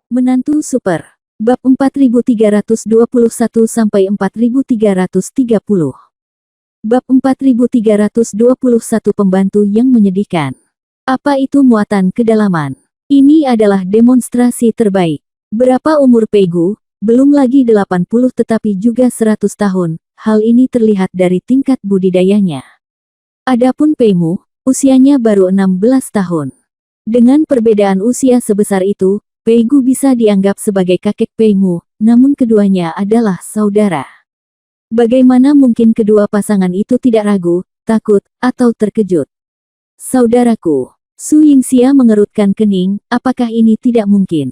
Menantu Super. Bab 4321-4330. Bab 4321 Pembantu yang menyedihkan. Apa itu muatan kedalaman? Ini adalah demonstrasi terbaik. Berapa umur Peigu? Belum lagi 80 tetapi juga 100 tahun. Hal ini terlihat dari tingkat budidayanya. Adapun Peimu, usianya baru 16 tahun. Dengan perbedaan usia sebesar itu, Peigu bisa dianggap sebagai kakek Peimu, namun keduanya adalah saudara. Bagaimana mungkin kedua pasangan itu tidak ragu, takut, atau terkejut? Saudaraku, Su Yingxia mengerutkan kening, apakah ini tidak mungkin?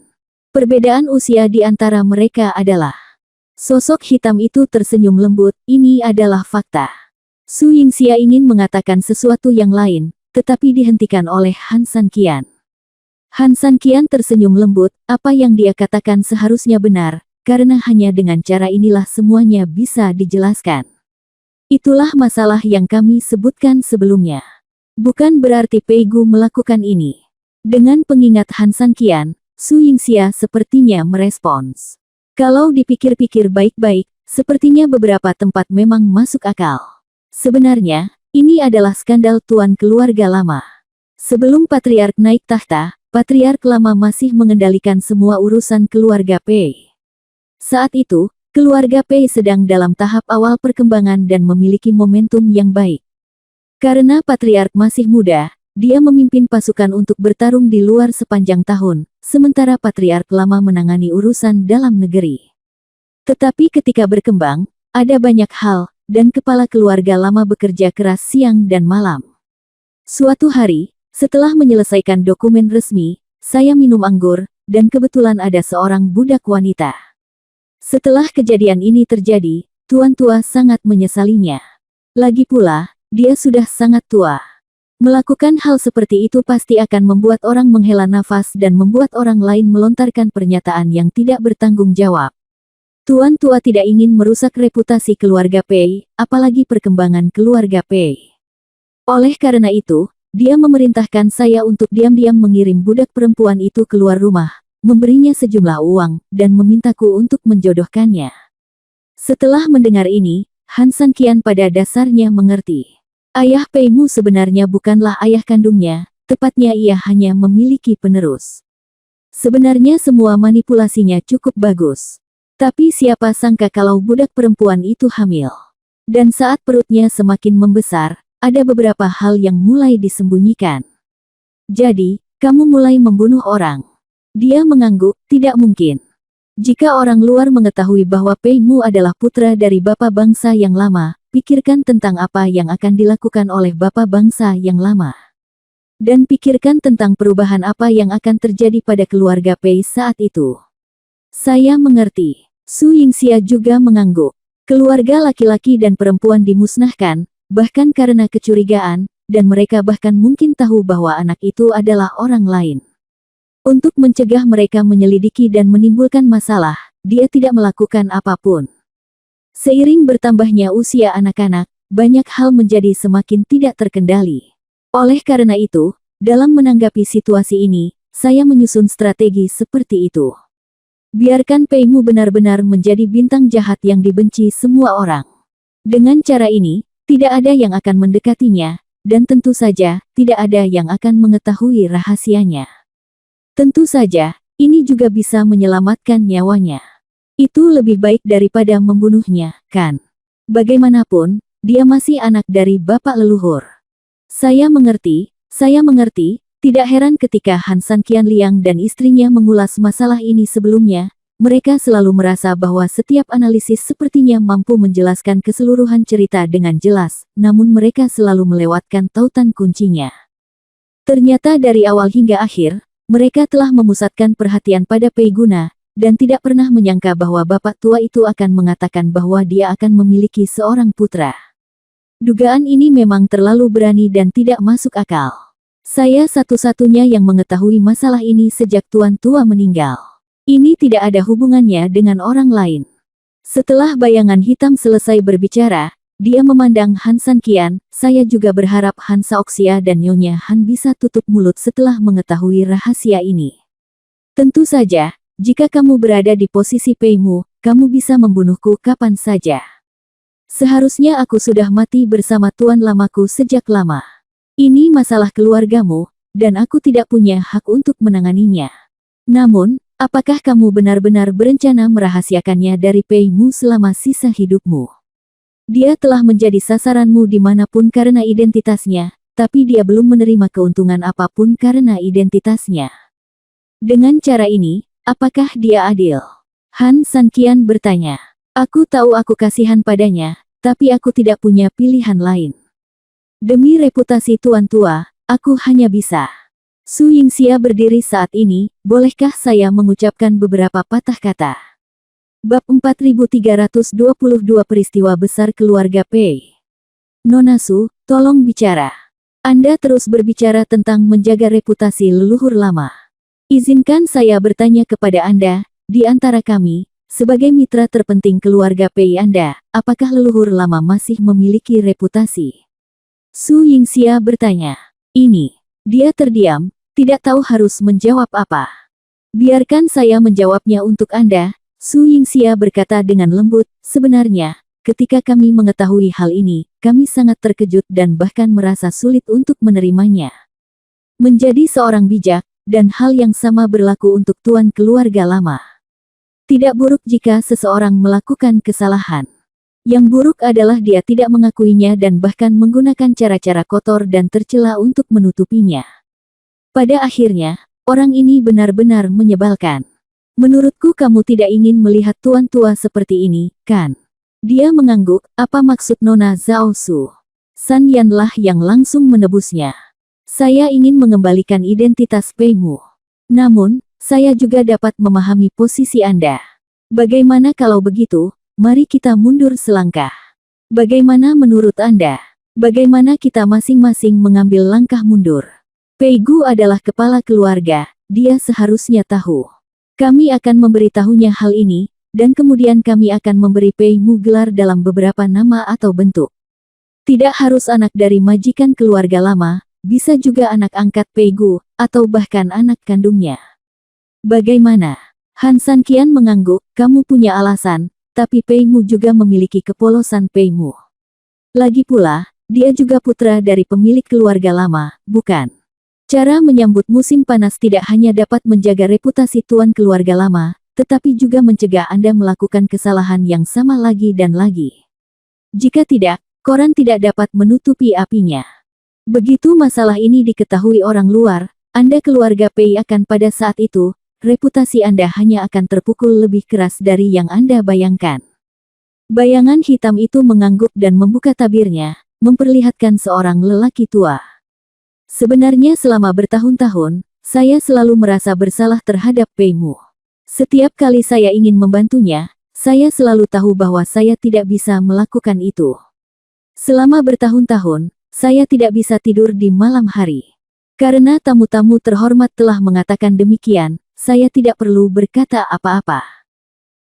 Perbedaan usia di antara mereka adalah... Sosok hitam itu tersenyum lembut, ini adalah fakta. Su Yingxia ingin mengatakan sesuatu yang lain, tetapi dihentikan oleh Han Sanqian. Han Sanqian tersenyum lembut, apa yang dia katakan seharusnya benar, karena hanya dengan cara inilah semuanya bisa dijelaskan. Itulah masalah yang kami sebutkan sebelumnya. Bukan berarti Peigu melakukan ini. Dengan pengingat Han Sanqian, Su Yingxia sepertinya merespons. Kalau dipikir-pikir baik-baik, sepertinya beberapa tempat memang masuk akal. Sebenarnya, ini adalah skandal tuan keluarga lama. Sebelum Patriark naik tahta, Patriark lama masih mengendalikan semua urusan keluarga Pei. Saat itu, keluarga Pei sedang dalam tahap awal perkembangan dan memiliki momentum yang baik. Karena Patriark masih muda, dia memimpin pasukan untuk bertarung di luar sepanjang tahun, sementara Patriark lama menangani urusan dalam negeri. Tetapi ketika berkembang, ada banyak hal, dan kepala keluarga lama bekerja keras siang dan malam. Suatu hari, setelah menyelesaikan dokumen resmi, saya minum anggur, dan kebetulan ada seorang budak wanita. Setelah kejadian ini terjadi, tuan tua sangat menyesalinya. Lagi pula, dia sudah sangat tua. Melakukan hal seperti itu pasti akan membuat orang menghela nafas dan membuat orang lain melontarkan pernyataan yang tidak bertanggung jawab. Tuan tua tidak ingin merusak reputasi keluarga Pei, apalagi perkembangan keluarga Pei. Oleh karena itu, dia memerintahkan saya untuk diam-diam mengirim budak perempuan itu keluar rumah, memberinya sejumlah uang, dan memintaku untuk menjodohkannya. Setelah mendengar ini, Han Sanqian pada dasarnya mengerti. Ayah Peimu sebenarnya bukanlah ayah kandungnya, tepatnya ia hanya memiliki penerus. Sebenarnya semua manipulasinya cukup bagus. Tapi siapa sangka kalau budak perempuan itu hamil. Dan saat perutnya semakin membesar, ada beberapa hal yang mulai disembunyikan. Jadi, kamu mulai membunuh orang. Dia mengangguk, tidak mungkin. Jika orang luar mengetahui bahwa Peimu adalah putra dari bapa bangsa yang lama, pikirkan tentang apa yang akan dilakukan oleh bapa bangsa yang lama. Dan pikirkan tentang perubahan apa yang akan terjadi pada keluarga Pei saat itu. Saya mengerti. Su Yingxia juga mengangguk. Keluarga laki-laki dan perempuan dimusnahkan, bahkan karena kecurigaan, dan mereka bahkan mungkin tahu bahwa anak itu adalah orang lain. Untuk mencegah mereka menyelidiki dan menimbulkan masalah, dia tidak melakukan apapun. Seiring bertambahnya usia anak-anak, banyak hal menjadi semakin tidak terkendali. Oleh karena itu, dalam menanggapi situasi ini, saya menyusun strategi seperti itu. Biarkan Peimu benar-benar menjadi bintang jahat yang dibenci semua orang. Dengan cara ini, tidak ada yang akan mendekatinya, dan tentu saja, tidak ada yang akan mengetahui rahasianya. Tentu saja, ini juga bisa menyelamatkan nyawanya. Itu lebih baik daripada membunuhnya, kan? Bagaimanapun, dia masih anak dari bapak leluhur. Saya mengerti, tidak heran ketika Han Sanqian Liang dan istrinya mengulas masalah ini sebelumnya, mereka selalu merasa bahwa setiap analisis sepertinya mampu menjelaskan keseluruhan cerita dengan jelas, namun mereka selalu melewatkan tautan kuncinya. Ternyata dari awal hingga akhir, mereka telah memusatkan perhatian pada Peiguna, dan tidak pernah menyangka bahwa bapak tua itu akan mengatakan bahwa dia akan memiliki seorang putra. Dugaan ini memang terlalu berani dan tidak masuk akal. Saya satu-satunya yang mengetahui masalah ini sejak tuan tua meninggal. Ini tidak ada hubungannya dengan orang lain. Setelah bayangan hitam selesai berbicara, dia memandang Han Sanqian, saya juga berharap Han Shaoxia dan Nyonya Han bisa tutup mulut setelah mengetahui rahasia ini. Tentu saja, jika kamu berada di posisi Pei Mu, kamu bisa membunuhku kapan saja. Seharusnya aku sudah mati bersama tuan lamaku sejak lama. Ini masalah keluargamu, dan aku tidak punya hak untuk menanganinya. Namun, apakah kamu benar-benar berencana merahasiakannya dari Pei Mu selama sisa hidupmu? Dia telah menjadi sasaranmu dimanapun karena identitasnya, tapi dia belum menerima keuntungan apapun karena identitasnya. Dengan cara ini, apakah dia adil? Han Sanqian bertanya. Aku tahu aku kasihan padanya, tapi aku tidak punya pilihan lain. Demi reputasi Tuan Tua, aku hanya bisa. Su Yingxia berdiri saat ini, bolehkah saya mengucapkan beberapa patah kata? Bab 4322 Peristiwa Besar Keluarga Pei. Nona Su, tolong bicara. Anda terus berbicara tentang menjaga reputasi leluhur lama. Izinkan saya bertanya kepada Anda, di antara kami, sebagai mitra terpenting keluarga Pei Anda, apakah leluhur lama masih memiliki reputasi? Su Yingxia bertanya. Ini. Dia terdiam, tidak tahu harus menjawab apa. Biarkan saya menjawabnya untuk Anda, Su Yingxia berkata dengan lembut, sebenarnya, ketika kami mengetahui hal ini, kami sangat terkejut dan bahkan merasa sulit untuk menerimanya. Menjadi seorang bijak, dan hal yang sama berlaku untuk tuan keluarga lama. Tidak buruk jika seseorang melakukan kesalahan. Yang buruk adalah dia tidak mengakuinya dan bahkan menggunakan cara-cara kotor dan tercela untuk menutupinya. Pada akhirnya, orang ini benar-benar menyebalkan. Menurutku kamu tidak ingin melihat tuan tua seperti ini, kan? Dia mengangguk, apa maksud Nona Zhao Su? San Yanlah yang langsung menebusnya. Saya ingin mengembalikan identitas Pei Mu. Namun, saya juga dapat memahami posisi Anda. Bagaimana kalau begitu, mari kita mundur selangkah. Bagaimana menurut Anda? Bagaimana kita masing-masing mengambil langkah mundur? Pei Gu adalah kepala keluarga, dia seharusnya tahu. Kami akan memberitahunya hal ini, dan kemudian kami akan memberi Pei Mu gelar dalam beberapa nama atau bentuk. Tidak harus anak dari majikan keluarga lama, bisa juga anak angkat Pei Gu, atau bahkan anak kandungnya. Bagaimana? Han Sanqian mengangguk, kamu punya alasan, tapi Pei Mu juga memiliki kepolosan Pei Mu. Lagi pula, dia juga putra dari pemilik keluarga lama, bukan? Cara menyambut musim panas tidak hanya dapat menjaga reputasi tuan keluarga lama, tetapi juga mencegah Anda melakukan kesalahan yang sama lagi dan lagi. Jika tidak, koran tidak dapat menutupi apinya. Begitu masalah ini diketahui orang luar, Anda keluarga Pei akan pada saat itu, reputasi Anda hanya akan terpukul lebih keras dari yang Anda bayangkan. Bayangan hitam itu mengangguk dan membuka tabirnya, memperlihatkan seorang lelaki tua. Sebenarnya selama bertahun-tahun, saya selalu merasa bersalah terhadap Pei Mu. Setiap kali saya ingin membantunya, saya selalu tahu bahwa saya tidak bisa melakukan itu. Selama bertahun-tahun, saya tidak bisa tidur di malam hari. Karena tamu-tamu terhormat telah mengatakan demikian, saya tidak perlu berkata apa-apa.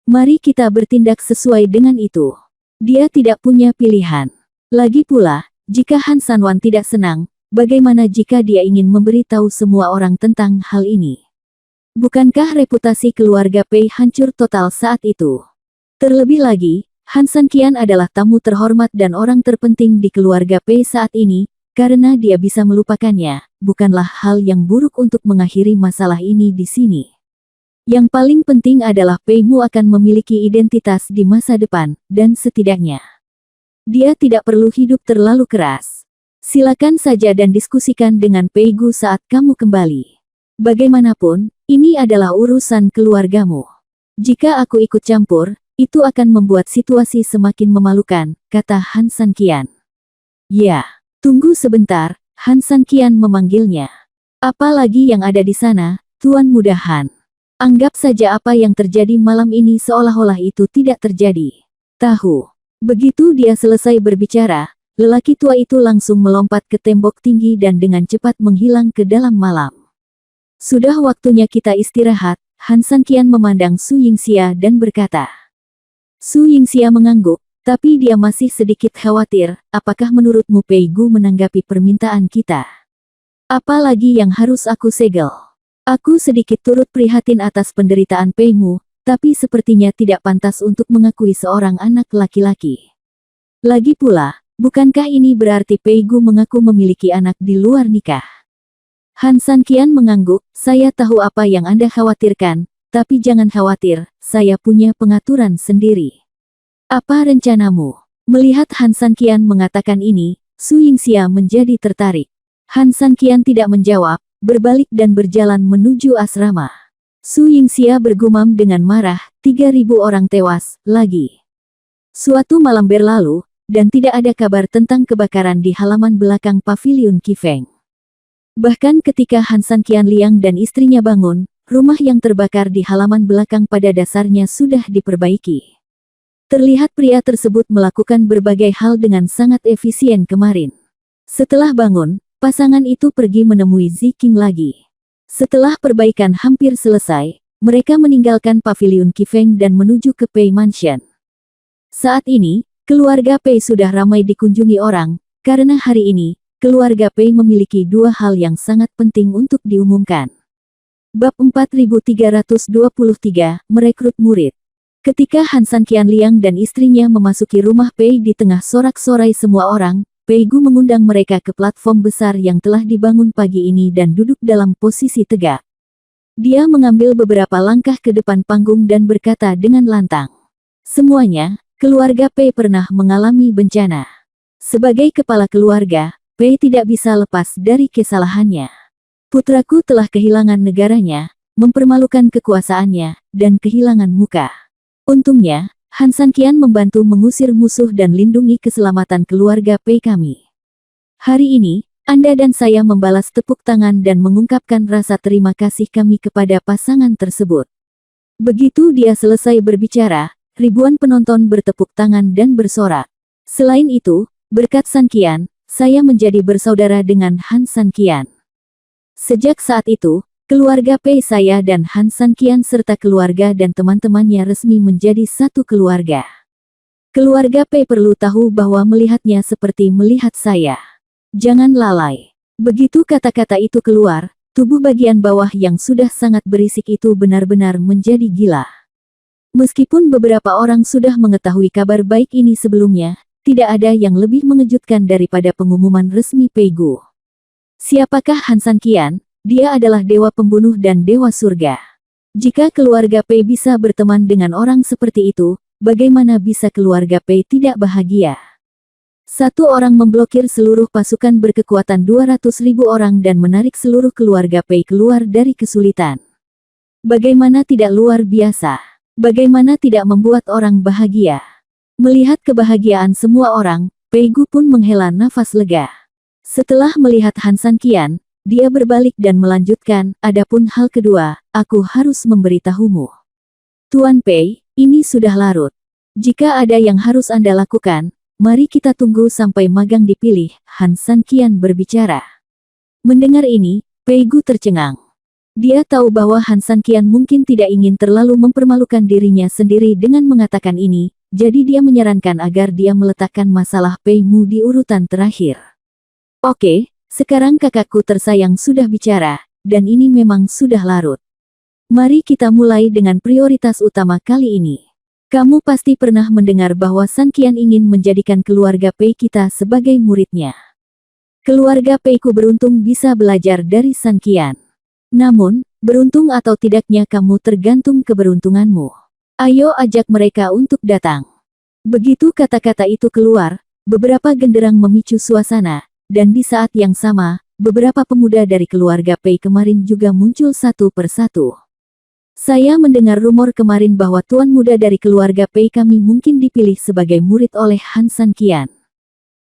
Mari kita bertindak sesuai dengan itu. Dia tidak punya pilihan. Lagi pula, jika Han Sanwan tidak senang, bagaimana jika dia ingin memberitahu semua orang tentang hal ini? Bukankah reputasi keluarga Pei hancur total saat itu? Terlebih lagi, Han Sanqian adalah tamu terhormat dan orang terpenting di keluarga Pei saat ini, karena dia bisa melupakannya, bukanlah hal yang buruk untuk mengakhiri masalah ini di sini. Yang paling penting adalah Pei Mu akan memiliki identitas di masa depan, dan setidaknya dia tidak perlu hidup terlalu keras. Silakan saja dan diskusikan dengan Pei Gu saat kamu kembali. Bagaimanapun, ini adalah urusan keluargamu. Jika aku ikut campur, itu akan membuat situasi semakin memalukan, kata Han Sanqian. Ya, tunggu sebentar, Han Sanqian memanggilnya. Apalagi yang ada di sana, Tuan Muda Han. Anggap saja apa yang terjadi malam ini seolah-olah itu tidak terjadi. Tahu. Begitu dia selesai berbicara, lelaki tua itu langsung melompat ke tembok tinggi dan dengan cepat menghilang ke dalam malam. Sudah waktunya kita istirahat, Han Sanqian memandang Su Yingxia dan berkata. Su Yingxia mengangguk, tapi dia masih sedikit khawatir, apakah menurutmu Pei Gu menanggapi permintaan kita? Apa lagi yang harus aku segel? Aku sedikit turut prihatin atas penderitaan Peimu, tapi sepertinya tidak pantas untuk mengakui seorang anak laki-laki. Lagi pula, bukankah ini berarti Peigu mengaku memiliki anak di luar nikah? Han Sanqian mengangguk, saya tahu apa yang Anda khawatirkan, tapi jangan khawatir, saya punya pengaturan sendiri. Apa rencanamu? Melihat Han Sanqian mengatakan ini, Su Yingxia menjadi tertarik. Han Sanqian tidak menjawab, berbalik dan berjalan menuju asrama. Su Yingxia bergumam dengan marah, 3.000 orang tewas, lagi. Suatu malam berlalu, dan tidak ada kabar tentang kebakaran di halaman belakang paviliun Qifeng. Bahkan ketika Han Sanqian Liang dan istrinya bangun, rumah yang terbakar di halaman belakang pada dasarnya sudah diperbaiki. Terlihat pria tersebut melakukan berbagai hal dengan sangat efisien kemarin. Setelah bangun, pasangan itu pergi menemui Zi Qing lagi. Setelah perbaikan hampir selesai, mereka meninggalkan paviliun Qifeng dan menuju ke Pei Mansion. Saat ini, keluarga Pei sudah ramai dikunjungi orang, karena hari ini, keluarga Pei memiliki dua hal yang sangat penting untuk diumumkan. Bab 4323, Merekrut Murid. Ketika Han Sanqian Liang dan istrinya memasuki rumah Pei di tengah sorak-sorai semua orang, Peigu mengundang mereka ke platform besar yang telah dibangun pagi ini dan duduk dalam posisi tegak. Dia mengambil beberapa langkah ke depan panggung dan berkata dengan lantang. Semuanya, keluarga Pei pernah mengalami bencana. Sebagai kepala keluarga, Pei tidak bisa lepas dari kesalahannya. Putraku telah kehilangan negaranya, mempermalukan kekuasaannya, dan kehilangan muka. Untungnya, Han Sanqian membantu mengusir musuh dan lindungi keselamatan keluarga Pei kami. Hari ini, Anda dan saya membalas tepuk tangan dan mengungkapkan rasa terima kasih kami kepada pasangan tersebut. Begitu dia selesai berbicara, ribuan penonton bertepuk tangan dan bersorak. Selain itu, berkat Sanqian, saya menjadi bersaudara dengan Han Sanqian. Sejak saat itu, keluarga Pei saya dan Han Sanqian serta keluarga dan teman-temannya resmi menjadi satu keluarga. Keluarga Pei perlu tahu bahwa melihatnya seperti melihat saya. Jangan lalai. Begitu kata-kata itu keluar, tubuh bagian bawah yang sudah sangat berisik itu benar-benar menjadi gila. Meskipun beberapa orang sudah mengetahui kabar baik ini sebelumnya, tidak ada yang lebih mengejutkan daripada pengumuman resmi Peigu. Siapakah Han Sanqian? Dia adalah dewa pembunuh dan dewa surga. Jika keluarga Pei bisa berteman dengan orang seperti itu, bagaimana bisa keluarga Pei tidak bahagia? Satu orang memblokir seluruh pasukan berkekuatan 200.000 orang dan menarik seluruh keluarga Pei keluar dari kesulitan. Bagaimana tidak luar biasa? Bagaimana tidak membuat orang bahagia? Melihat kebahagiaan semua orang, Peigu pun menghela nafas lega. Setelah melihat Han Sanqian, dia berbalik dan melanjutkan, adapun hal kedua, aku harus memberitahumu. Tuan Pei, ini sudah larut. Jika ada yang harus Anda lakukan, mari kita tunggu sampai magang dipilih, Han Sanqian berbicara. Mendengar ini, Peigu tercengang. Dia tahu bahwa Han Sanqian mungkin tidak ingin terlalu mempermalukan dirinya sendiri dengan mengatakan ini, jadi dia menyarankan agar dia meletakkan masalah Peimu di urutan terakhir. Oke. Sekarang kakakku tersayang sudah bicara, dan ini memang sudah larut. Mari kita mulai dengan prioritas utama kali ini. Kamu pasti pernah mendengar bahwa Sanqian ingin menjadikan keluarga Pei kita sebagai muridnya. Keluarga Peiku beruntung bisa belajar dari Sanqian. Namun, beruntung atau tidaknya kamu tergantung keberuntunganmu. Ayo ajak mereka untuk datang. Begitu kata-kata itu keluar, beberapa genderang memicu suasana. Dan di saat yang sama, beberapa pemuda dari keluarga Pei kemarin juga muncul satu persatu. Saya mendengar rumor kemarin bahwa tuan muda dari keluarga Pei kami mungkin dipilih sebagai murid oleh Han Sanqian.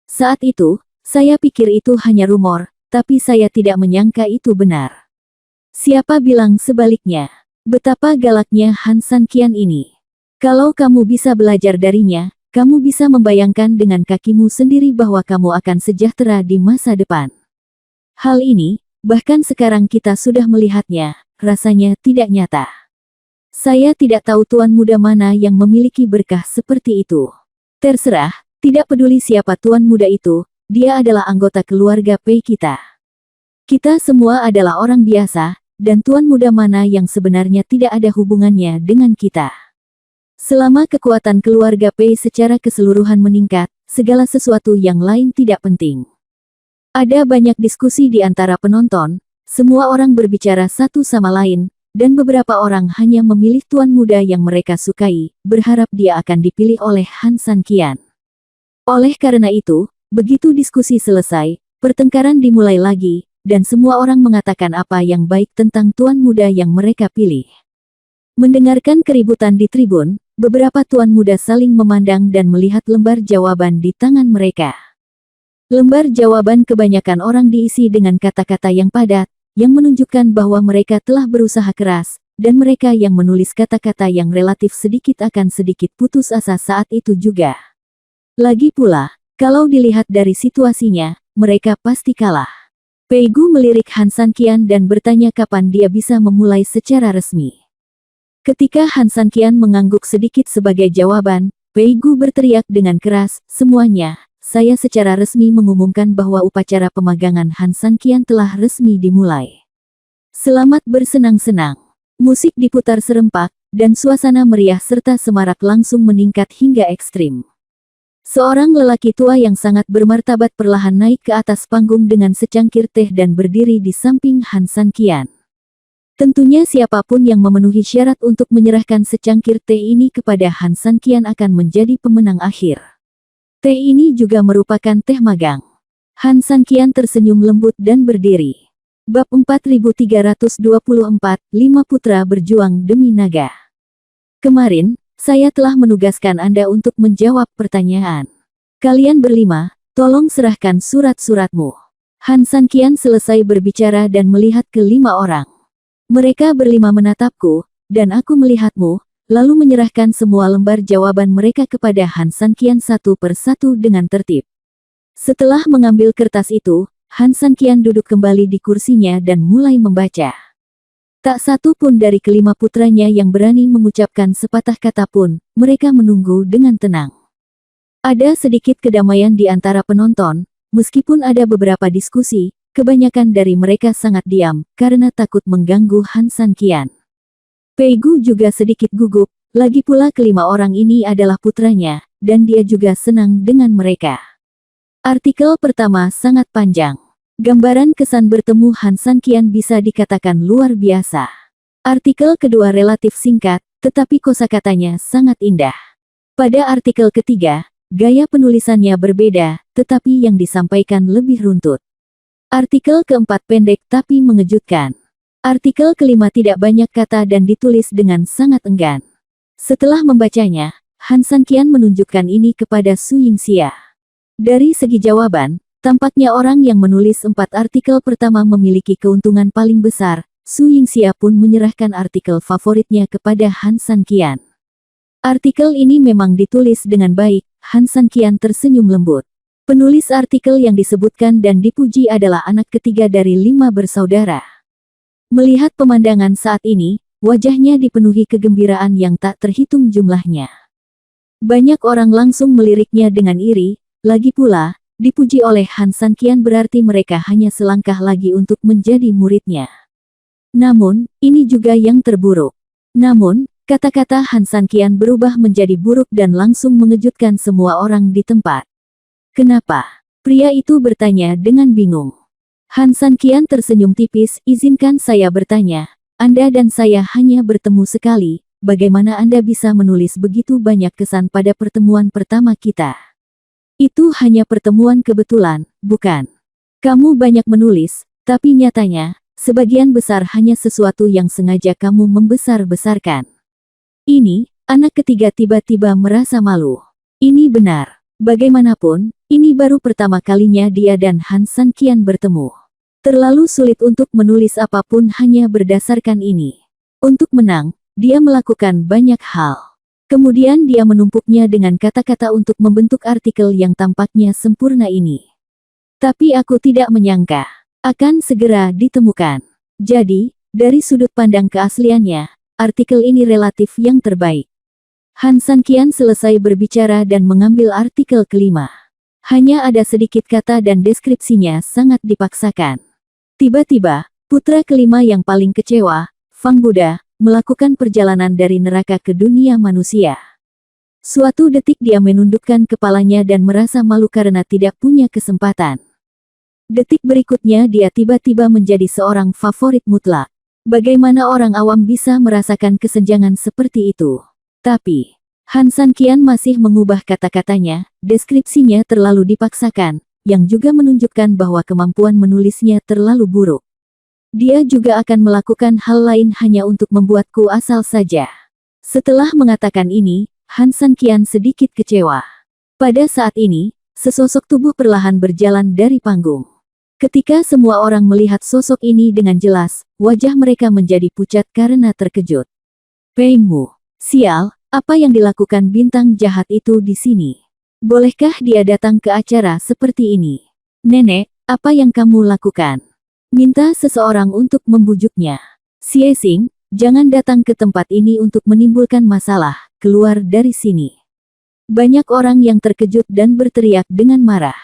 Saat itu, saya pikir itu hanya rumor, tapi saya tidak menyangka itu benar. Siapa bilang sebaliknya? Betapa galaknya Han Sanqian ini. Kalau kamu bisa belajar darinya, kamu bisa membayangkan dengan kakimu sendiri bahwa kamu akan sejahtera di masa depan. Hal ini, bahkan sekarang kita sudah melihatnya, rasanya tidak nyata. Saya tidak tahu tuan muda mana yang memiliki berkah seperti itu. Terserah, tidak peduli siapa tuan muda itu, dia adalah anggota keluarga Pei kita. Kita semua adalah orang biasa, dan tuan muda mana yang sebenarnya tidak ada hubungannya dengan kita. Selama kekuatan keluarga Pei secara keseluruhan meningkat, segala sesuatu yang lain tidak penting. Ada banyak diskusi di antara penonton, semua orang berbicara satu sama lain, dan beberapa orang hanya memilih tuan muda yang mereka sukai, berharap dia akan dipilih oleh Han Sanqian. Oleh karena itu, begitu diskusi selesai, pertengkaran dimulai lagi, dan semua orang mengatakan apa yang baik tentang tuan muda yang mereka pilih. Mendengarkan keributan di tribun, beberapa tuan muda saling memandang dan melihat lembar jawaban di tangan mereka. Lembar jawaban kebanyakan orang diisi dengan kata-kata yang padat, yang menunjukkan bahwa mereka telah berusaha keras, dan mereka yang menulis kata-kata yang relatif sedikit akan sedikit putus asa saat itu juga. Lagi pula, kalau dilihat dari situasinya, mereka pasti kalah. Pei Gu melirik Han Sanqian dan bertanya kapan dia bisa memulai secara resmi. Ketika Han Sanqian mengangguk sedikit sebagai jawaban, Pei Gu berteriak dengan keras, "Semuanya, saya secara resmi mengumumkan bahwa upacara pemagangan Han Sanqian telah resmi dimulai. Selamat bersenang-senang." Musik diputar serempak, dan suasana meriah serta semarak langsung meningkat hingga ekstrim. Seorang lelaki tua yang sangat bermartabat perlahan naik ke atas panggung dengan secangkir teh dan berdiri di samping Han Sanqian. Tentunya siapapun yang memenuhi syarat untuk menyerahkan secangkir teh ini kepada Han Sanqian akan menjadi pemenang akhir. Teh ini juga merupakan teh magang. Han Sanqian tersenyum lembut dan berdiri. Bab 4324, 5 Putra Berjuang Demi Naga. Kemarin, saya telah menugaskan Anda untuk menjawab pertanyaan. Kalian berlima, tolong serahkan surat-suratmu. Han Sanqian selesai berbicara dan melihat ke 5 orang. Mereka berlima menatapku, dan aku melihatmu, lalu menyerahkan semua lembar jawaban mereka kepada Han Sanqian satu per satu dengan tertib. Setelah mengambil kertas itu, Han Sanqian duduk kembali di kursinya dan mulai membaca. Tak satu pun dari kelima putranya yang berani mengucapkan sepatah kata pun, mereka menunggu dengan tenang. Ada sedikit kedamaian di antara penonton, meskipun ada beberapa diskusi, kebanyakan dari mereka sangat diam, karena takut mengganggu Han Sanqian. Pei Gu juga sedikit gugup, lagi pula kelima orang ini adalah putranya, dan dia juga senang dengan mereka. Artikel pertama sangat panjang. Gambaran kesan bertemu Han Sanqian bisa dikatakan luar biasa. Artikel kedua relatif singkat, tetapi kosakatanya sangat indah. Pada artikel ketiga, gaya penulisannya berbeda, tetapi yang disampaikan lebih runtut. Artikel keempat pendek tapi mengejutkan. Artikel kelima tidak banyak kata dan ditulis dengan sangat enggan. Setelah membacanya, Han Sanqian menunjukkan ini kepada Su Yingxia. Dari segi jawaban, tampaknya orang yang menulis 4 artikel pertama memiliki keuntungan paling besar. Su Yingxia pun menyerahkan artikel favoritnya kepada Han Sanqian. Artikel ini memang ditulis dengan baik, Han Sanqian tersenyum lembut. Penulis artikel yang disebutkan dan dipuji adalah anak ketiga dari 5 bersaudara. Melihat pemandangan saat ini, wajahnya dipenuhi kegembiraan yang tak terhitung jumlahnya. Banyak orang langsung meliriknya dengan iri, lagi pula, dipuji oleh Han Sanqian berarti mereka hanya selangkah lagi untuk menjadi muridnya. Namun, ini juga yang terburuk. Namun, kata-kata Han Sanqian berubah menjadi buruk dan langsung mengejutkan semua orang di tempat. Kenapa? Pria itu bertanya dengan bingung. Han Sanqian tersenyum tipis, "Izinkan saya bertanya, Anda dan saya hanya bertemu sekali, bagaimana Anda bisa menulis begitu banyak kesan pada pertemuan pertama kita? Itu hanya pertemuan kebetulan, bukan? Kamu banyak menulis, tapi nyatanya, sebagian besar hanya sesuatu yang sengaja kamu membesar-besarkan." Ini, anak ketiga tiba-tiba merasa malu. Ini benar. Bagaimanapun, ini baru pertama kalinya dia dan Han Sanqian bertemu. Terlalu sulit untuk menulis apapun hanya berdasarkan ini. Untuk menang, dia melakukan banyak hal. Kemudian dia menumpuknya dengan kata-kata untuk membentuk artikel yang tampaknya sempurna ini. Tapi aku tidak menyangka akan segera ditemukan. Jadi, dari sudut pandang keasliannya, artikel ini relatif yang terbaik. Han Sanqian selesai berbicara dan mengambil artikel kelima. Hanya ada sedikit kata dan deskripsinya sangat dipaksakan. Tiba-tiba, Putra kelima yang paling kecewa, Fang Buddha, melakukan perjalanan dari neraka ke dunia manusia. Suatu detik dia menundukkan kepalanya dan merasa malu karena tidak punya kesempatan. Detik berikutnya dia tiba-tiba menjadi seorang favorit mutlak. Bagaimana orang awam bisa merasakan kesenjangan seperti itu? Tapi, Han Sanqian masih mengubah kata-katanya, deskripsinya terlalu dipaksakan, yang juga menunjukkan bahwa kemampuan menulisnya terlalu buruk. Dia juga akan melakukan hal lain hanya untuk membuatku asal saja. Setelah mengatakan ini, Han Sanqian sedikit kecewa. Pada saat ini, sesosok tubuh perlahan berjalan dari panggung. Ketika semua orang melihat sosok ini dengan jelas, wajah mereka menjadi pucat karena terkejut. Pei Mu, sial, apa yang dilakukan bintang jahat itu di sini? Bolehkah dia datang ke acara seperti ini? Nenek, apa yang kamu lakukan? Minta seseorang untuk membujuknya. Xie Xing, jangan datang ke tempat ini untuk menimbulkan masalah, keluar dari sini. Banyak orang yang terkejut dan berteriak dengan marah.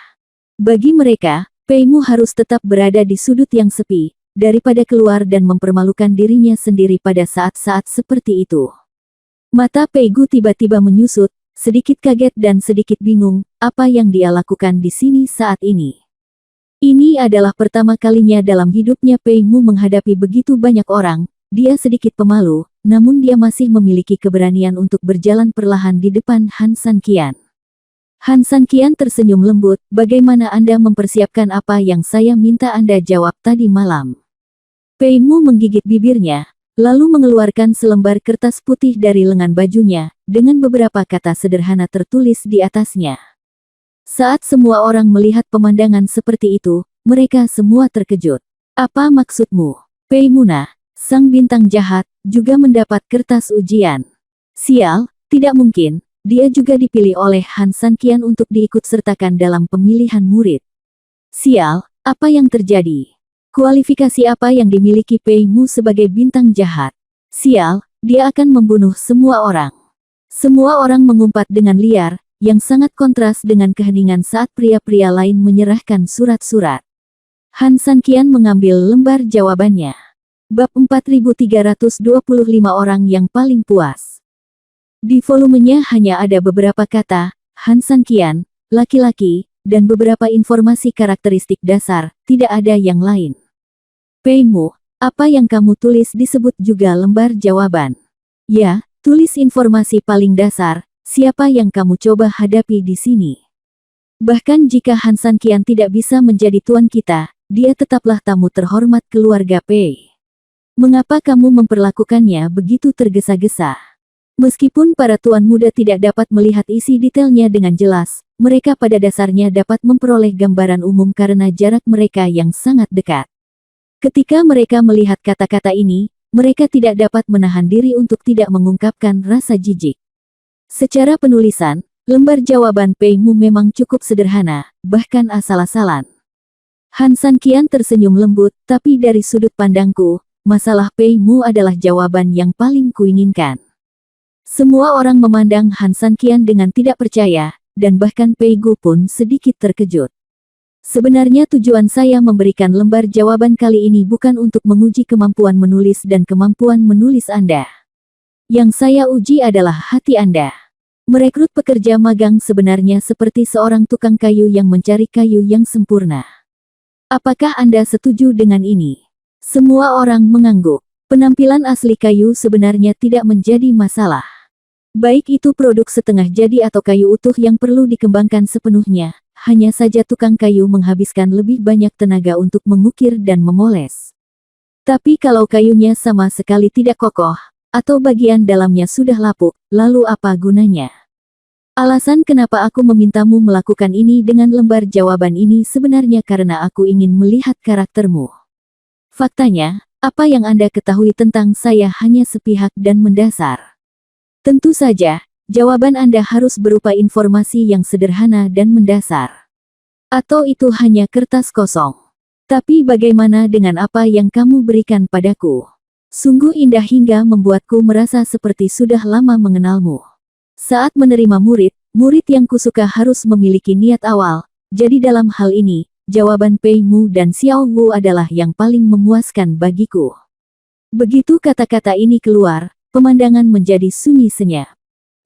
Bagi mereka, Pei Mu harus tetap berada di sudut yang sepi, daripada keluar dan mempermalukan dirinya sendiri pada saat-saat seperti itu. Mata Pei Gu tiba-tiba menyusut, sedikit kaget dan sedikit bingung, apa yang dia lakukan di sini saat ini. Ini adalah pertama kalinya dalam hidupnya Pei Mu menghadapi begitu banyak orang. Dia sedikit pemalu, namun dia masih memiliki keberanian untuk berjalan perlahan di depan Han Sanqian. Han Sanqian tersenyum lembut, bagaimana Anda mempersiapkan apa yang saya minta Anda jawab tadi malam? Pei Mu menggigit bibirnya, lalu mengeluarkan selembar kertas putih dari lengan bajunya, dengan beberapa kata sederhana tertulis di atasnya. Saat semua orang melihat pemandangan seperti itu, mereka semua terkejut. Apa maksudmu? Pei Muna, sang bintang jahat, juga mendapat kertas ujian. Sial, tidak mungkin, dia juga dipilih oleh Han Sanqian untuk diikutsertakan dalam pemilihan murid. Sial, apa yang terjadi? Kualifikasi apa yang dimiliki Pei Mu sebagai bintang jahat? Sial, dia akan membunuh semua orang. Semua orang mengumpat dengan liar, yang sangat kontras dengan keheningan saat pria-pria lain menyerahkan surat-surat. Han Sanqian mengambil lembar jawabannya. Bab 4325 orang yang paling puas. Di volumenya hanya ada beberapa kata, Han Sanqian, laki-laki, dan beberapa informasi karakteristik dasar, tidak ada yang lain. Pei Mu, apa yang kamu tulis disebut juga lembar jawaban. Ya, tulis informasi paling dasar. Siapa yang kamu coba hadapi di sini? Bahkan jika Han Sanqian tidak bisa menjadi tuan kita, dia tetaplah tamu terhormat keluarga Pei. Mengapa kamu memperlakukannya begitu tergesa-gesa? Meskipun para tuan muda tidak dapat melihat isi detailnya dengan jelas, mereka pada dasarnya dapat memperoleh gambaran umum karena jarak mereka yang sangat dekat. Ketika mereka melihat kata-kata ini, mereka tidak dapat menahan diri untuk tidak mengungkapkan rasa jijik. Secara penulisan, lembar jawaban Pei Mu memang cukup sederhana, bahkan asal-asalan. Han Sanqian tersenyum lembut, tapi dari sudut pandangku, masalah Pei Mu adalah jawaban yang paling kuinginkan. Semua orang memandang Han Sanqian dengan tidak percaya, dan bahkan Pei Gu pun sedikit terkejut. Sebenarnya tujuan saya memberikan lembar jawaban kali ini bukan untuk menguji kemampuan menulis dan kemampuan menulis Anda. Yang saya uji adalah hati Anda. Merekrut pekerja magang sebenarnya seperti seorang tukang kayu yang mencari kayu yang sempurna. Apakah Anda setuju dengan ini? Semua orang mengangguk. Penampilan asli kayu sebenarnya tidak menjadi masalah. Baik itu produk setengah jadi atau kayu utuh yang perlu dikembangkan sepenuhnya, hanya saja tukang kayu menghabiskan lebih banyak tenaga untuk mengukir dan memoles. Tapi kalau kayunya sama sekali tidak kokoh, atau bagian dalamnya sudah lapuk, lalu apa gunanya? Alasan kenapa aku memintamu melakukan ini dengan lembar jawaban ini sebenarnya karena aku ingin melihat karaktermu. Faktanya, apa yang Anda ketahui tentang saya hanya sepihak dan mendasar. Tentu saja, jawaban Anda harus berupa informasi yang sederhana dan mendasar. Atau itu hanya kertas kosong. Tapi bagaimana dengan apa yang kamu berikan padaku? Sungguh indah hingga membuatku merasa seperti sudah lama mengenalmu. Saat menerima murid, murid yang kusuka harus memiliki niat awal, jadi dalam hal ini, jawaban Pei Mu dan Xiao Wu adalah yang paling memuaskan bagiku. Begitu kata-kata ini keluar, pemandangan menjadi sunyi senyap.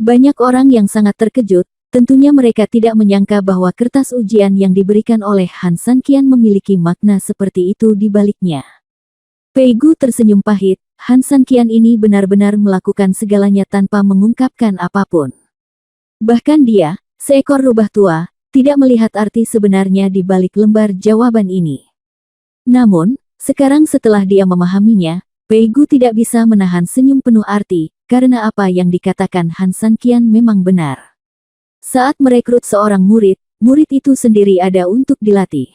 Banyak orang yang sangat terkejut, tentunya mereka tidak menyangka bahwa kertas ujian yang diberikan oleh Han Sanqian memiliki makna seperti itu di baliknya. Pei Gu tersenyum pahit, Han Sanqian ini benar-benar melakukan segalanya tanpa mengungkapkan apapun. Bahkan dia, seekor rubah tua, tidak melihat arti sebenarnya di balik lembar jawaban ini. Namun, sekarang setelah dia memahaminya, Pei Gu tidak bisa menahan senyum penuh arti, karena apa yang dikatakan Han Sanqian memang benar. Saat merekrut seorang murid, murid itu sendiri ada untuk dilatih.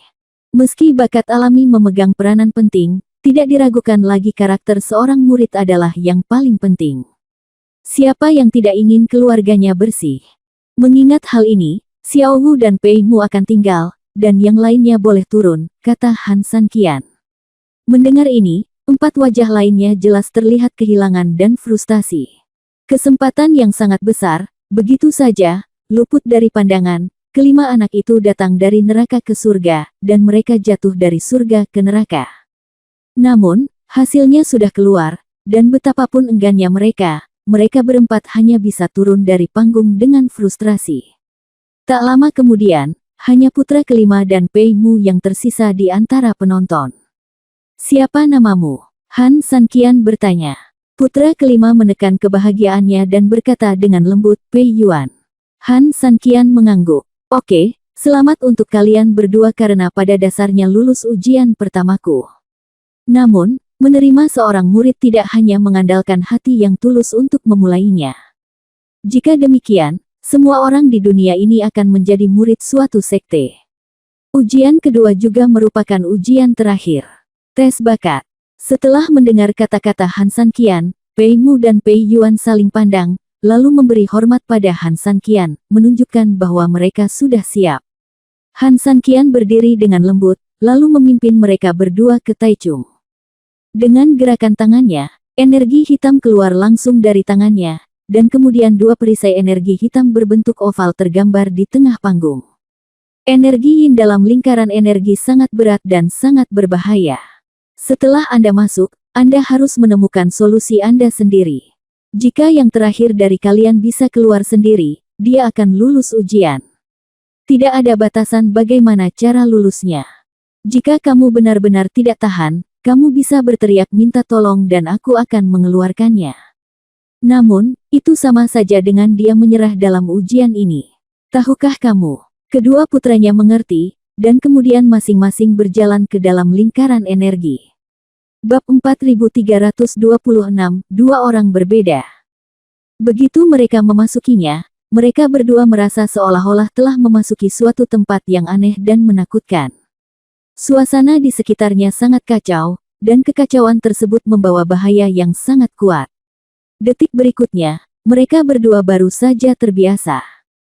Meski bakat alami memegang peranan penting, tidak diragukan lagi karakter seorang murid adalah yang paling penting. Siapa yang tidak ingin keluarganya bersih? Mengingat hal ini, Xiao Wu dan Pei Mu akan tinggal, dan yang lainnya boleh turun, kata Han Sanqian. Mendengar ini, 4 wajah lainnya jelas terlihat kehilangan dan frustasi. Kesempatan yang sangat besar, begitu saja, luput dari pandangan. Kelima anak itu datang dari neraka ke surga, dan mereka jatuh dari surga ke neraka. Namun, hasilnya sudah keluar, dan betapapun enggannya mereka berempat hanya bisa turun dari panggung dengan frustrasi. Tak lama kemudian, hanya putra kelima dan Pei Mu yang tersisa di antara penonton. Siapa namamu? Han Sanqian bertanya. Putra kelima menekan kebahagiaannya dan berkata dengan lembut, Pei Yuan. Han Sanqian mengangguk. Oke, selamat untuk kalian berdua karena pada dasarnya lulus ujian pertamaku. Namun, menerima seorang murid tidak hanya mengandalkan hati yang tulus untuk memulainya. Jika demikian, semua orang di dunia ini akan menjadi murid suatu sekte. Ujian kedua juga merupakan ujian terakhir. Tes bakat. Setelah mendengar kata-kata Han Sanqian, Pei Mu dan Pei Yuan saling pandang, lalu memberi hormat pada Han Sanqian, menunjukkan bahwa mereka sudah siap. Han Sanqian berdiri dengan lembut, lalu memimpin mereka berdua ke Taichung. Dengan gerakan tangannya, energi hitam keluar langsung dari tangannya, dan kemudian 2 perisai energi hitam berbentuk oval tergambar di tengah panggung. Energi yin dalam lingkaran energi sangat berat dan sangat berbahaya. Setelah Anda masuk, Anda harus menemukan solusi Anda sendiri. Jika yang terakhir dari kalian bisa keluar sendiri, dia akan lulus ujian. Tidak ada batasan bagaimana cara lulusnya. Jika kamu benar-benar tidak tahan, kamu bisa berteriak minta tolong dan aku akan mengeluarkannya. Namun, itu sama saja dengan dia menyerah dalam ujian ini. Tahukah kamu? Kedua putranya mengerti, dan kemudian masing-masing berjalan ke dalam lingkaran energi. Bab 4326, 2 orang berbeda. Begitu mereka memasukinya, mereka berdua merasa seolah-olah telah memasuki suatu tempat yang aneh dan menakutkan. Suasana di sekitarnya sangat kacau, dan kekacauan tersebut membawa bahaya yang sangat kuat. Detik berikutnya, mereka berdua baru saja terbiasa.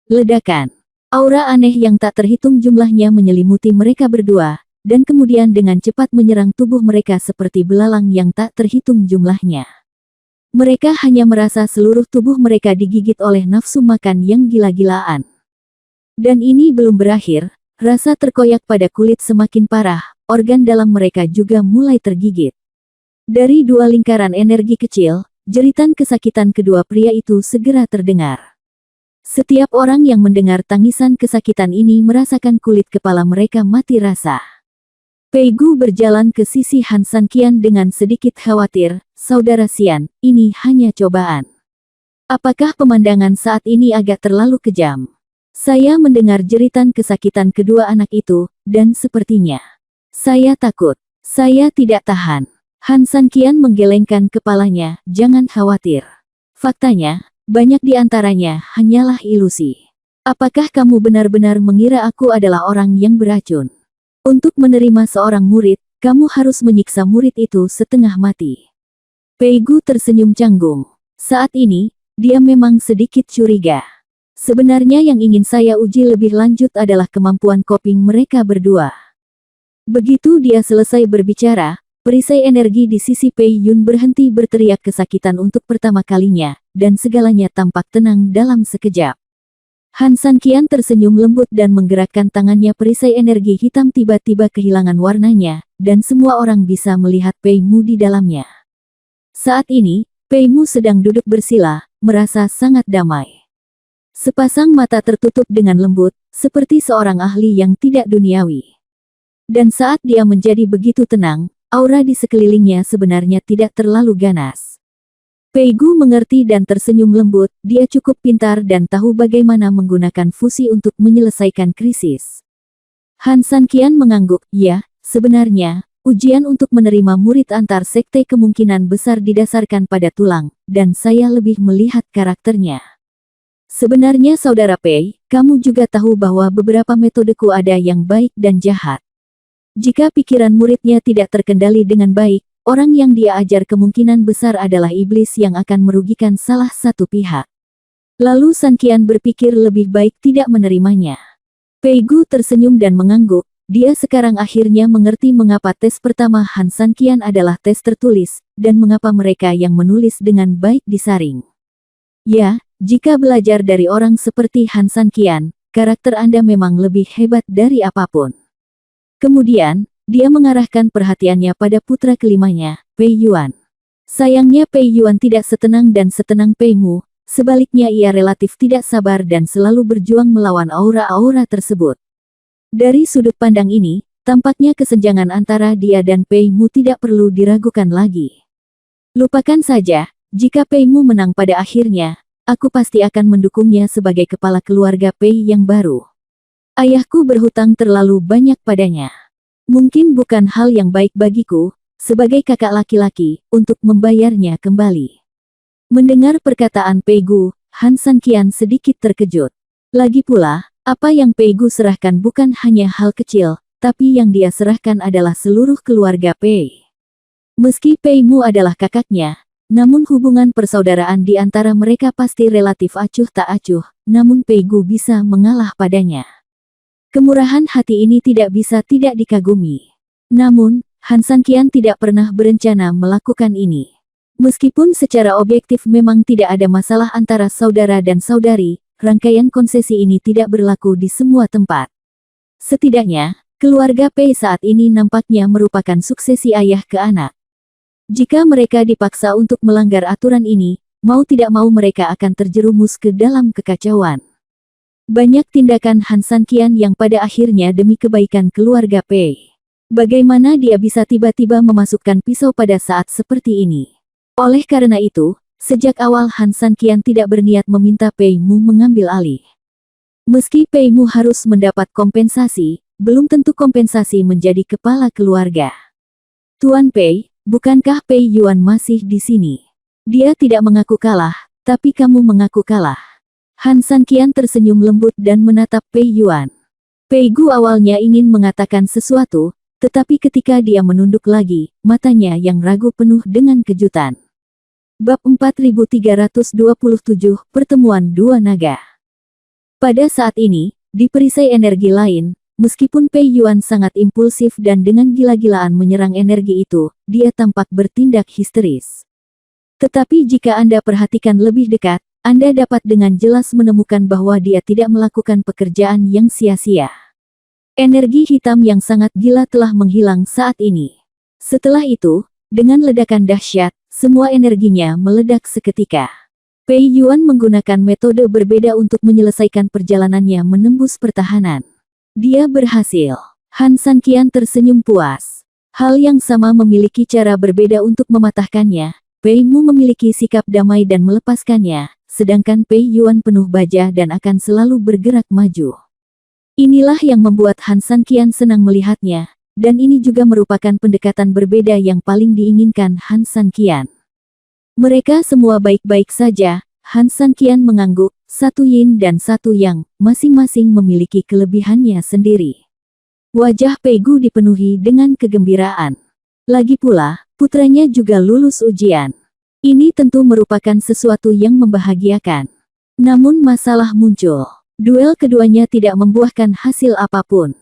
Ledakan. Aura aneh yang tak terhitung jumlahnya menyelimuti mereka berdua, dan kemudian dengan cepat menyerang tubuh mereka seperti belalang yang tak terhitung jumlahnya. Mereka hanya merasa seluruh tubuh mereka digigit oleh nafsu makan yang gila-gilaan. Dan ini belum berakhir, rasa terkoyak pada kulit semakin parah, organ dalam mereka juga mulai tergigit. Dari 2 lingkaran energi kecil, jeritan kesakitan kedua pria itu segera terdengar. Setiap orang yang mendengar tangisan kesakitan ini merasakan kulit kepala mereka mati rasa. Pei Gu berjalan ke sisi Han Sanqian dengan sedikit khawatir, Saudara Xian, ini hanya cobaan. Apakah pemandangan saat ini agak terlalu kejam? Saya mendengar jeritan kesakitan kedua anak itu, dan sepertinya saya takut. Saya tidak tahan. Han Sanqian menggelengkan kepalanya, jangan khawatir. Faktanya, banyak di antaranya hanyalah ilusi. Apakah kamu benar-benar mengira aku adalah orang yang beracun? Untuk menerima seorang murid, kamu harus menyiksa murid itu setengah mati. Pei Gu tersenyum canggung. Saat ini, dia memang sedikit curiga. Sebenarnya yang ingin saya uji lebih lanjut adalah kemampuan coping mereka berdua. Begitu dia selesai berbicara, perisai energi di sisi Pei Yun berhenti berteriak kesakitan untuk pertama kalinya, dan segalanya tampak tenang dalam sekejap. Han Sanqian tersenyum lembut dan menggerakkan tangannya, perisai energi hitam tiba-tiba kehilangan warnanya, dan semua orang bisa melihat Pei Mu di dalamnya. Saat ini, Pei Mu sedang duduk bersila, merasa sangat damai. Sepasang mata tertutup dengan lembut, seperti seorang ahli yang tidak duniawi. Dan saat dia menjadi begitu tenang, aura di sekelilingnya sebenarnya tidak terlalu ganas. Pei Gu mengerti dan tersenyum lembut, dia cukup pintar dan tahu bagaimana menggunakan fusi untuk menyelesaikan krisis. Han Sanqian mengangguk, ya, sebenarnya, ujian untuk menerima murid antar sekte kemungkinan besar didasarkan pada tulang, dan saya lebih melihat karakternya. Sebenarnya saudara Pei, kamu juga tahu bahwa beberapa metodeku ada yang baik dan jahat. Jika pikiran muridnya tidak terkendali dengan baik, orang yang dia ajar kemungkinan besar adalah iblis yang akan merugikan salah satu pihak. Lalu Sanqian berpikir lebih baik tidak menerimanya. Pei Gu tersenyum dan mengangguk, dia sekarang akhirnya mengerti mengapa tes pertama Han Sanqian adalah tes tertulis, dan mengapa mereka yang menulis dengan baik disaring. Ya, jika belajar dari orang seperti Han Sanqian, karakter Anda memang lebih hebat dari apapun. Kemudian, dia mengarahkan perhatiannya pada putra kelimanya, Pei Yuan. Sayangnya Pei Yuan tidak setenang dan setenang Pei Mu, sebaliknya ia relatif tidak sabar dan selalu berjuang melawan aura-aura tersebut. Dari sudut pandang ini, tampaknya kesenjangan antara dia dan Pei Mu tidak perlu diragukan lagi. Lupakan saja, jika Pei Mu menang pada akhirnya, aku pasti akan mendukungnya sebagai kepala keluarga Pei yang baru. Ayahku berhutang terlalu banyak padanya. Mungkin bukan hal yang baik bagiku, sebagai kakak laki-laki, untuk membayarnya kembali. Mendengar perkataan Pei Gu, Han Sanqian sedikit terkejut. Lagi pula, apa yang Pei Gu serahkan bukan hanya hal kecil, tapi yang dia serahkan adalah seluruh keluarga Pei. Meski Pei Mu adalah kakaknya, namun hubungan persaudaraan di antara mereka pasti relatif acuh tak acuh, namun Pei Gu bisa mengalah padanya. Kemurahan hati ini tidak bisa tidak dikagumi. Namun, Han Sanqian tidak pernah berencana melakukan ini. Meskipun secara objektif memang tidak ada masalah antara saudara dan saudari, rangkaian konsesi ini tidak berlaku di semua tempat. Setidaknya, keluarga Pei saat ini nampaknya merupakan suksesi ayah ke anak. Jika mereka dipaksa untuk melanggar aturan ini, mau tidak mau mereka akan terjerumus ke dalam kekacauan. Banyak tindakan Han Sanqian yang pada akhirnya demi kebaikan keluarga Pei. Bagaimana dia bisa tiba-tiba memasukkan pisau pada saat seperti ini? Oleh karena itu, sejak awal Han Sanqian tidak berniat meminta Pei Mu mengambil alih. Meski Pei Mu harus mendapat kompensasi, belum tentu kompensasi menjadi kepala keluarga. Tuan Pei, bukankah Pei Yuan masih di sini? Dia tidak mengaku kalah, tapi kamu mengaku kalah. Han Sanqian tersenyum lembut dan menatap Pei Yuan. Pei Gu awalnya ingin mengatakan sesuatu, tetapi ketika dia menunduk lagi, matanya yang ragu penuh dengan kejutan. Bab 4327, Pertemuan Dua Naga. Pada saat ini, di perisai energi lain, meskipun Pei Yuan sangat impulsif dan dengan gila-gilaan menyerang energi itu, dia tampak bertindak histeris. Tetapi jika Anda perhatikan lebih dekat, Anda dapat dengan jelas menemukan bahwa dia tidak melakukan pekerjaan yang sia-sia. Energi hitam yang sangat gila telah menghilang saat ini. Setelah itu, dengan ledakan dahsyat, semua energinya meledak seketika. Pei Yuan menggunakan metode berbeda untuk menyelesaikan perjalanannya menembus pertahanan. Dia berhasil. Han Sanqian tersenyum puas. Hal yang sama memiliki cara berbeda untuk mematahkannya. Pei Mu memiliki sikap damai dan melepaskannya, sedangkan Pei Yuan penuh baja dan akan selalu bergerak maju. Inilah yang membuat Han Sanqian senang melihatnya, dan ini juga merupakan pendekatan berbeda yang paling diinginkan Han Sanqian. Mereka semua baik-baik saja, Han Sanqian mengangguk, satu yin dan satu yang, masing-masing memiliki kelebihannya sendiri. Wajah Pei Gu dipenuhi dengan kegembiraan. Lagi pula, putranya juga lulus ujian. Ini tentu merupakan sesuatu yang membahagiakan. Namun masalah muncul. Duel keduanya tidak membuahkan hasil apapun.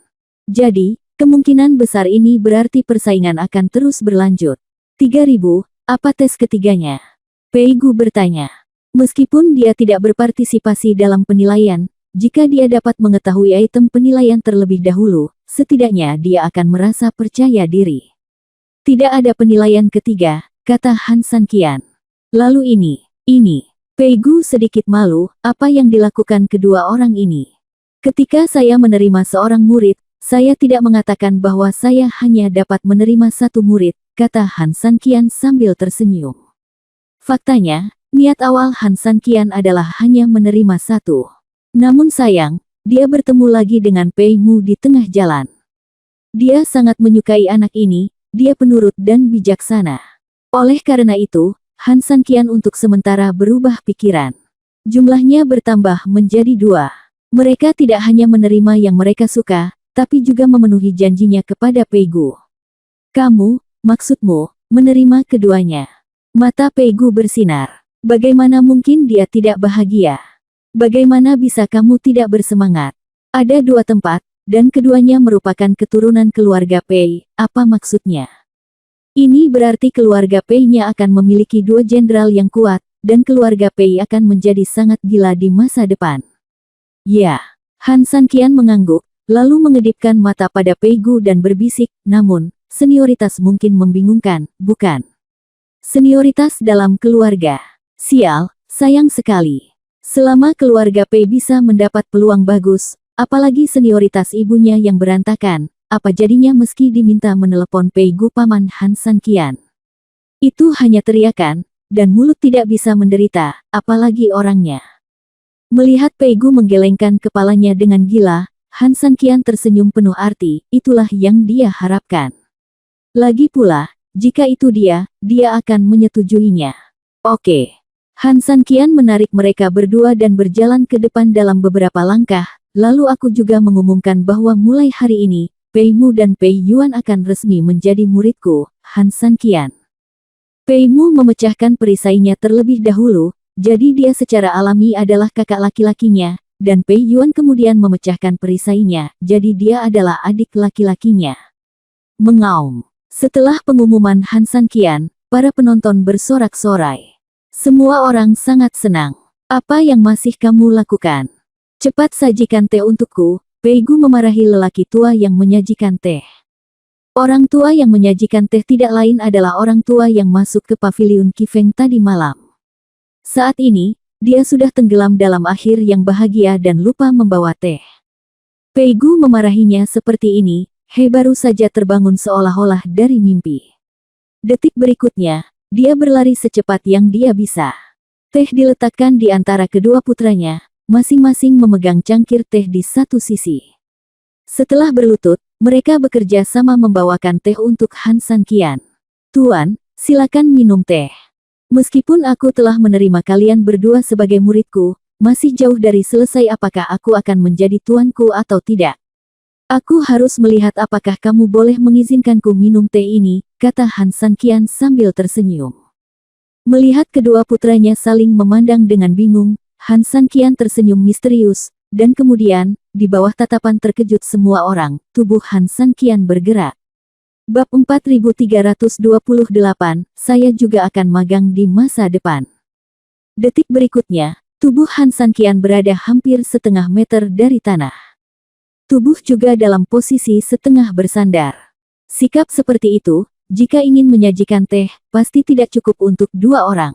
Jadi, kemungkinan besar ini berarti persaingan akan terus berlanjut. 3000, apa tes ketiganya? Pei Gu bertanya. Meskipun dia tidak berpartisipasi dalam penilaian, jika dia dapat mengetahui item penilaian terlebih dahulu, setidaknya dia akan merasa percaya diri. Tidak ada penilaian ketiga, kata Han Sanqian. Lalu ini. Pei Gu sedikit malu, apa yang dilakukan kedua orang ini. Ketika saya menerima seorang murid, saya tidak mengatakan bahwa saya hanya dapat menerima satu murid, kata Han Sanqian sambil tersenyum. Faktanya, niat awal Han Sanqian adalah hanya menerima satu. Namun sayang, dia bertemu lagi dengan Pei Mu di tengah jalan. Dia sangat menyukai anak ini, dia penurut dan bijaksana. Oleh karena itu, Han Sanqian untuk sementara berubah pikiran. Jumlahnya bertambah menjadi 2. Mereka tidak hanya menerima yang mereka suka, tapi juga memenuhi janjinya kepada Pei Gu. Kamu, maksudmu, menerima keduanya. Mata Pei Gu bersinar. Bagaimana mungkin dia tidak bahagia? Bagaimana bisa kamu tidak bersemangat? Ada 2 tempat, dan keduanya merupakan keturunan keluarga Pei, apa maksudnya? Ini berarti keluarga Pei-nya akan memiliki 2 jenderal yang kuat, dan keluarga Pei akan menjadi sangat gila di masa depan. Ya, Han Sanqian mengangguk, lalu mengedipkan mata pada Pei Gu dan berbisik, namun, senioritas mungkin membingungkan, bukan? Senioritas dalam keluarga. Sial, sayang sekali. Selama keluarga Pei bisa mendapat peluang bagus, apalagi senioritas ibunya yang berantakan, apa jadinya meski diminta menelepon Pei Gu paman Han Sanqian? Itu hanya teriakan, dan mulut tidak bisa menderita, apalagi orangnya. Melihat Pei Gu menggelengkan kepalanya dengan gila, Han Sanqian tersenyum penuh arti, itulah yang dia harapkan. Lagi pula, jika itu dia akan menyetujuinya. Oke. Han Sanqian menarik mereka berdua dan berjalan ke depan dalam beberapa langkah, lalu aku juga mengumumkan bahwa mulai hari ini, Pei Mu dan Pei Yuan akan resmi menjadi muridku, Han Sanqian. Pei Mu memecahkan perisainya terlebih dahulu, jadi dia secara alami adalah kakak laki-lakinya, dan Pei Yuan kemudian memecahkan perisainya, jadi dia adalah adik laki-lakinya. Mengaum. Setelah pengumuman Han Sanqian, para penonton bersorak-sorai. Semua orang sangat senang. Apa yang masih kamu lakukan? Cepat sajikan teh untukku. Pei Gu memarahi lelaki tua yang menyajikan teh. Orang tua yang menyajikan teh tidak lain adalah orang tua yang masuk ke paviliun Qifeng tadi malam. Saat ini, dia sudah tenggelam dalam akhir yang bahagia dan lupa membawa teh. Pei Gu memarahinya seperti ini, baru saja terbangun seolah-olah dari mimpi. Detik berikutnya, dia berlari secepat yang dia bisa. Teh diletakkan di antara kedua putranya, masing-masing memegang cangkir teh di satu sisi. Setelah berlutut, mereka bekerja sama membawakan teh untuk Han Sanqian. Tuan, silakan minum teh. Meskipun aku telah menerima kalian berdua sebagai muridku, masih jauh dari selesai apakah aku akan menjadi tuanku atau tidak. Aku harus melihat apakah kamu boleh mengizinkanku minum teh ini, kata Han Sanqian sambil tersenyum. Melihat kedua putranya saling memandang dengan bingung, Han Sanqian tersenyum misterius, dan kemudian, di bawah tatapan terkejut semua orang, tubuh Han Sanqian bergerak. Bab 4328, saya juga akan magang di masa depan. Detik berikutnya, tubuh Han Sanqian berada hampir setengah meter dari tanah. Tubuh juga dalam posisi setengah bersandar. Sikap seperti itu, jika ingin menyajikan teh, pasti tidak cukup untuk 2 orang.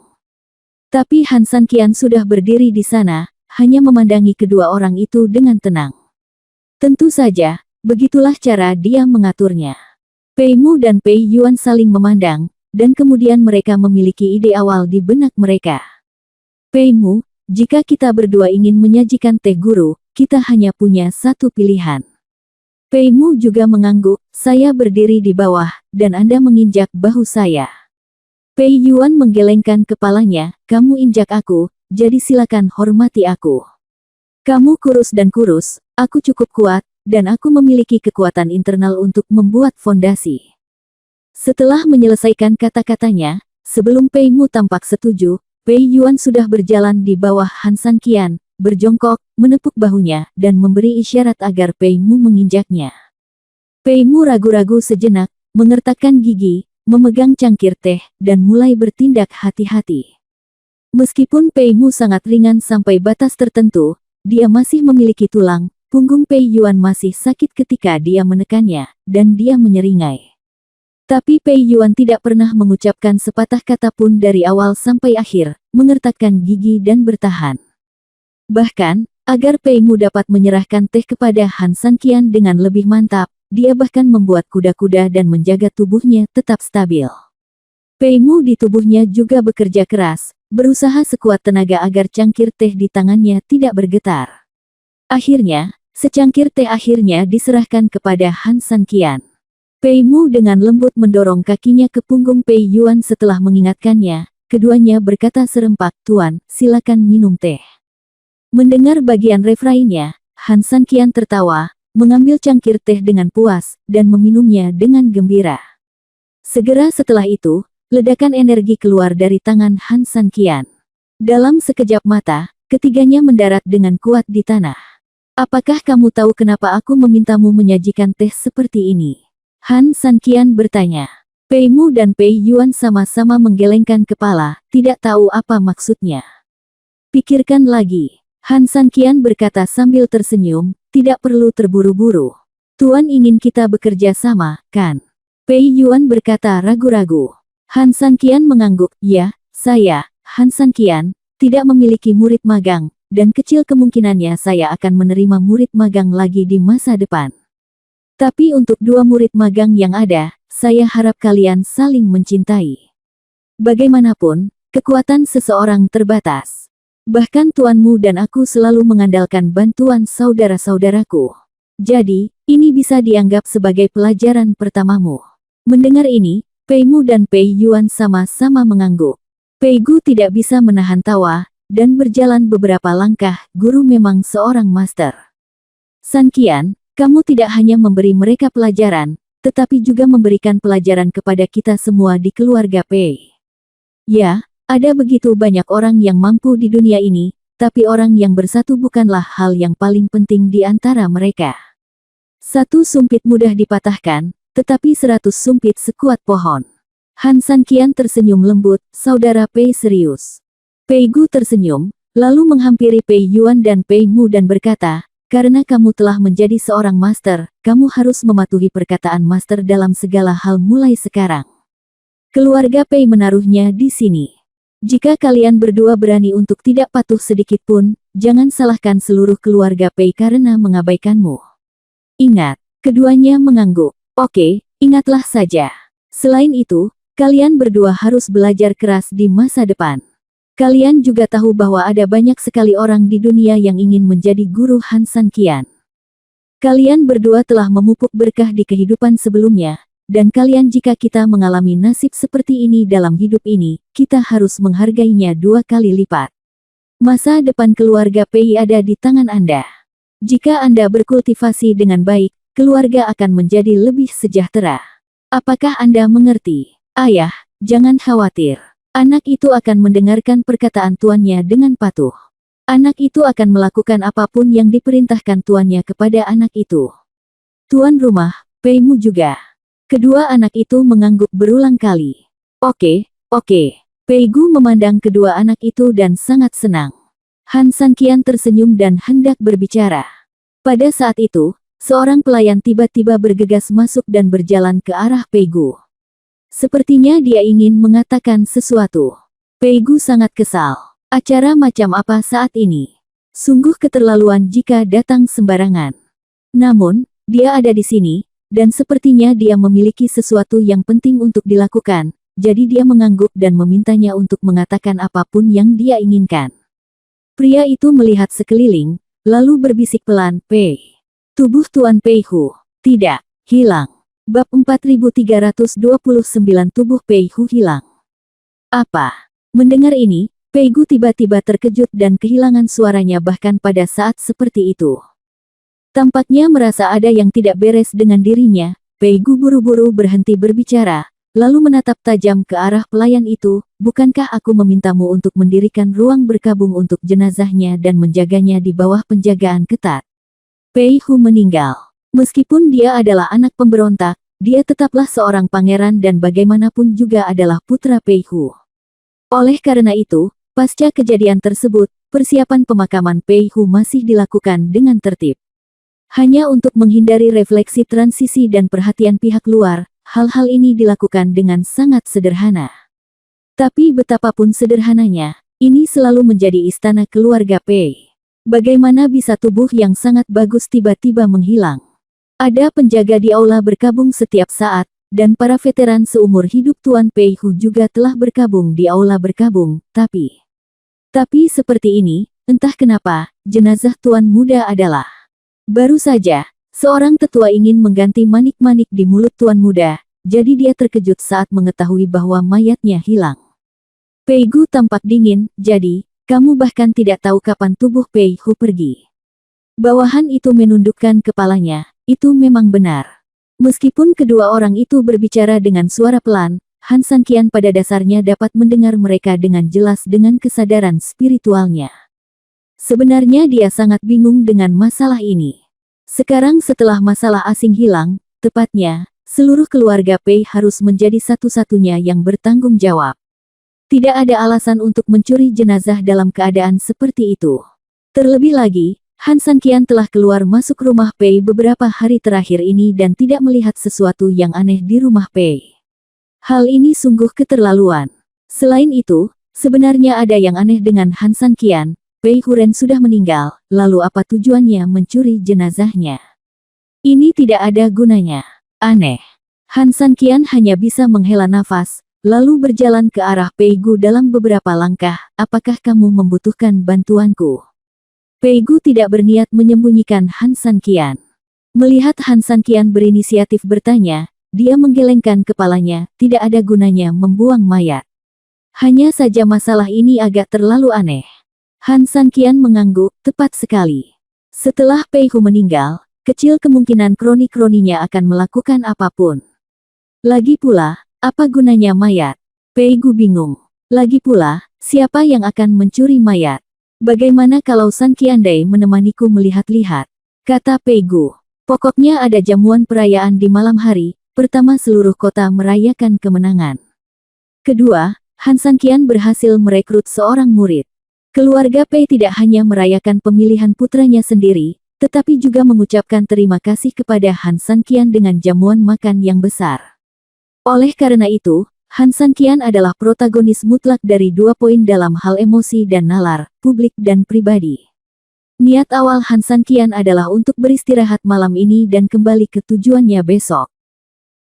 Tapi Han Sanqian sudah berdiri di sana, hanya memandangi kedua orang itu dengan tenang. Tentu saja, begitulah cara dia mengaturnya. Pei Mu dan Pei Yuan saling memandang, dan kemudian mereka memiliki ide awal di benak mereka. Pei Mu, jika kita berdua ingin menyajikan teh guru, kita hanya punya satu pilihan. Pei Mu juga mengangguk, saya berdiri di bawah, dan Anda menginjak bahu saya. Pei Yuan menggelengkan kepalanya, kamu injak aku, jadi silakan hormati aku. Kamu kurus dan kurus, aku cukup kuat, dan aku memiliki kekuatan internal untuk membuat fondasi. Setelah menyelesaikan kata-katanya, sebelum Pei Mu tampak setuju, Pei Yuan sudah berjalan di bawah Han Sanqian, berjongkok, menepuk bahunya, dan memberi isyarat agar Pei Mu menginjaknya. Pei Mu ragu-ragu sejenak, mengertakkan gigi, memegang cangkir teh, dan mulai bertindak hati-hati. Meskipun Pei Mu sangat ringan sampai batas tertentu, dia masih memiliki tulang, punggung Pei Yuan masih sakit ketika dia menekannya, dan dia menyeringai. Tapi Pei Yuan tidak pernah mengucapkan sepatah kata pun dari awal sampai akhir, mengertakkan gigi dan bertahan. Bahkan, agar Pei Mu dapat menyerahkan teh kepada Han Sanqian dengan lebih mantap, dia bahkan membuat kuda-kuda dan menjaga tubuhnya tetap stabil. Pei Mu di tubuhnya juga bekerja keras, berusaha sekuat tenaga agar cangkir teh di tangannya tidak bergetar. Akhirnya, secangkir teh akhirnya diserahkan kepada Han Sanqian. Pei Mu dengan lembut mendorong kakinya ke punggung Pei Yuan setelah mengingatkannya, keduanya berkata serempak, "Tuan, silakan minum teh." Mendengar bagian refrainnya, Han Sanqian tertawa, mengambil cangkir teh dengan puas, dan meminumnya dengan gembira. Segera setelah itu, ledakan energi keluar dari tangan Han Sanqian. Dalam sekejap mata, ketiganya mendarat dengan kuat di tanah. "Apakah kamu tahu kenapa aku memintamu menyajikan teh seperti ini?" Han Sanqian bertanya. Pei Mu dan Pei Yuan sama-sama menggelengkan kepala, tidak tahu apa maksudnya. "Pikirkan lagi," Han Sanqian berkata sambil tersenyum, "tidak perlu terburu-buru. Tuan ingin kita bekerja sama, kan?" Pei Yuan berkata ragu-ragu. Han Sanqian mengangguk, "Ya, saya, Han Sanqian, tidak memiliki murid magang, dan kecil kemungkinannya saya akan menerima murid magang lagi di masa depan. Tapi untuk dua murid magang yang ada, saya harap kalian saling mencintai. Bagaimanapun, kekuatan seseorang terbatas. Bahkan tuanmu dan aku selalu mengandalkan bantuan saudara-saudaraku. Jadi, ini bisa dianggap sebagai pelajaran pertamamu." Mendengar ini, Pei Mu dan Pei Yuan sama-sama mengangguk. Pei Gu tidak bisa menahan tawa, dan berjalan beberapa langkah, "Guru memang seorang master. Sanqian, kamu tidak hanya memberi mereka pelajaran, tetapi juga memberikan pelajaran kepada kita semua di keluarga Pei. Ya, ada begitu banyak orang yang mampu di dunia ini, tapi orang yang bersatu bukanlah hal yang paling penting di antara mereka. Satu sumpit mudah dipatahkan, tetapi 100 sumpit sekuat pohon." Han Sanqian tersenyum lembut, "Saudara Pei serius." Pei Gu tersenyum, lalu menghampiri Pei Yuan dan Pei Mu dan berkata, "Karena kamu telah menjadi seorang master, kamu harus mematuhi perkataan master dalam segala hal mulai sekarang. Keluarga Pei menaruhnya di sini. Jika kalian berdua berani untuk tidak patuh sedikit pun, jangan salahkan seluruh keluarga Pei karena mengabaikanmu." Ingat, keduanya mengangguk. "Oke, ingatlah saja. Selain itu, kalian berdua harus belajar keras di masa depan. Kalian juga tahu bahwa ada banyak sekali orang di dunia yang ingin menjadi guru Han Sanqian. Kalian berdua telah memupuk berkah di kehidupan sebelumnya, dan kalian jika kita mengalami nasib seperti ini dalam hidup ini, kita harus menghargainya 2 kali lipat. Masa depan keluarga Pei ada di tangan Anda. Jika Anda berkultivasi dengan baik, keluarga akan menjadi lebih sejahtera. Apakah Anda mengerti?" "Ayah, jangan khawatir. Anak itu akan mendengarkan perkataan tuannya dengan patuh. Anak itu akan melakukan apapun yang diperintahkan tuannya kepada anak itu. Tuan rumah, Pei Mu juga." Kedua anak itu mengangguk berulang kali. Oke. Pei Gu memandang kedua anak itu dan sangat senang. Han Sanqian tersenyum dan hendak berbicara. Pada saat itu, seorang pelayan tiba-tiba bergegas masuk dan berjalan ke arah Pei Gu. Sepertinya dia ingin mengatakan sesuatu. Pei Gu sangat kesal. Acara macam apa saat ini? Sungguh keterlaluan jika datang sembarangan. Namun, dia ada di sini, dan sepertinya dia memiliki sesuatu yang penting untuk dilakukan, jadi dia mengangguk dan memintanya untuk mengatakan apapun yang dia inginkan. Pria itu melihat sekeliling, lalu berbisik pelan, "Pei. Tubuh Tuan Pei Hu. Tidak, hilang." Bab 4329 Tubuh Pei Hu hilang. Apa? Mendengar ini, Pei Gu tiba-tiba terkejut dan kehilangan suaranya bahkan pada saat seperti itu. Tampaknya merasa ada yang tidak beres dengan dirinya, Pei Gu buru-buru berhenti berbicara, lalu menatap tajam ke arah pelayan itu, "Bukankah aku memintamu untuk mendirikan ruang berkabung untuk jenazahnya dan menjaganya di bawah penjagaan ketat?" Pei Hu meninggal. Meskipun dia adalah anak pemberontak, dia tetaplah seorang pangeran dan bagaimanapun juga adalah putra Pei Hu. Oleh karena itu, Pasca kejadian tersebut, persiapan pemakaman Pei Hu masih dilakukan dengan tertib. Hanya untuk menghindari refleksi transisi dan perhatian pihak luar, hal-hal ini dilakukan dengan sangat sederhana. Tapi betapapun sederhananya, ini selalu menjadi istana keluarga Pei. Bagaimana bisa tubuh yang sangat bagus tiba-tiba menghilang? Ada penjaga di aula berkabung setiap saat, dan para veteran seumur hidup Tuan Pei Hu juga telah berkabung di aula berkabung, tapi seperti ini, entah kenapa, jenazah Tuan Muda adalah. Baru saja, seorang tetua ingin mengganti manik-manik di mulut Tuan Muda, jadi dia terkejut saat mengetahui bahwa mayatnya hilang. Pei Gu tampak dingin, jadi, kamu bahkan tidak tahu kapan tubuh Pei Hu pergi. Bawahan itu menundukkan kepalanya, itu memang benar. Meskipun kedua orang itu berbicara dengan suara pelan, Han Sanqian pada dasarnya dapat mendengar mereka dengan jelas dengan kesadaran spiritualnya. Sebenarnya dia sangat bingung dengan masalah ini. Sekarang setelah masalah asing hilang, tepatnya, seluruh keluarga Pei harus menjadi satu-satunya yang bertanggung jawab. Tidak ada alasan untuk mencuri jenazah dalam keadaan seperti itu. Terlebih lagi, Han Sanqian telah keluar masuk rumah Pei beberapa hari terakhir ini dan tidak melihat sesuatu yang aneh di rumah Pei. Hal ini sungguh keterlaluan. Selain itu, sebenarnya ada yang aneh dengan Han Sanqian. Pei Huren sudah meninggal, lalu apa tujuannya mencuri jenazahnya? Ini tidak ada gunanya. Aneh. Han Sanqian hanya bisa menghela nafas, lalu berjalan ke arah Pei Gu dalam beberapa langkah. Apakah kamu membutuhkan bantuanku? Pei Gu tidak berniat menyembunyikan Han Sanqian. Melihat Han Sanqian berinisiatif bertanya, dia menggelengkan kepalanya, tidak ada gunanya membuang mayat. Hanya saja masalah ini agak terlalu aneh. Han Sanqian mengangguk, tepat sekali. Setelah Pei Hu meninggal, kecil kemungkinan kroni-kroninya akan melakukan apapun. Lagi pula, apa gunanya mayat? Pei Gu bingung. Lagi pula, siapa yang akan mencuri mayat? Bagaimana kalau Sanqian Dai menemaniku melihat-lihat? Kata Pei Gu. Pokoknya ada jamuan perayaan di malam hari. Pertama, seluruh kota merayakan kemenangan. Kedua, Han Sanqian berhasil merekrut seorang murid. Keluarga Pei tidak hanya merayakan pemilihan putranya sendiri, tetapi juga mengucapkan terima kasih kepada Han Sanqian dengan jamuan makan yang besar. Oleh karena itu, Han Sanqian adalah protagonis mutlak dari 2 poin dalam hal emosi dan nalar, publik dan pribadi. Niat awal Han Sanqian adalah untuk beristirahat malam ini dan kembali ke tujuannya besok.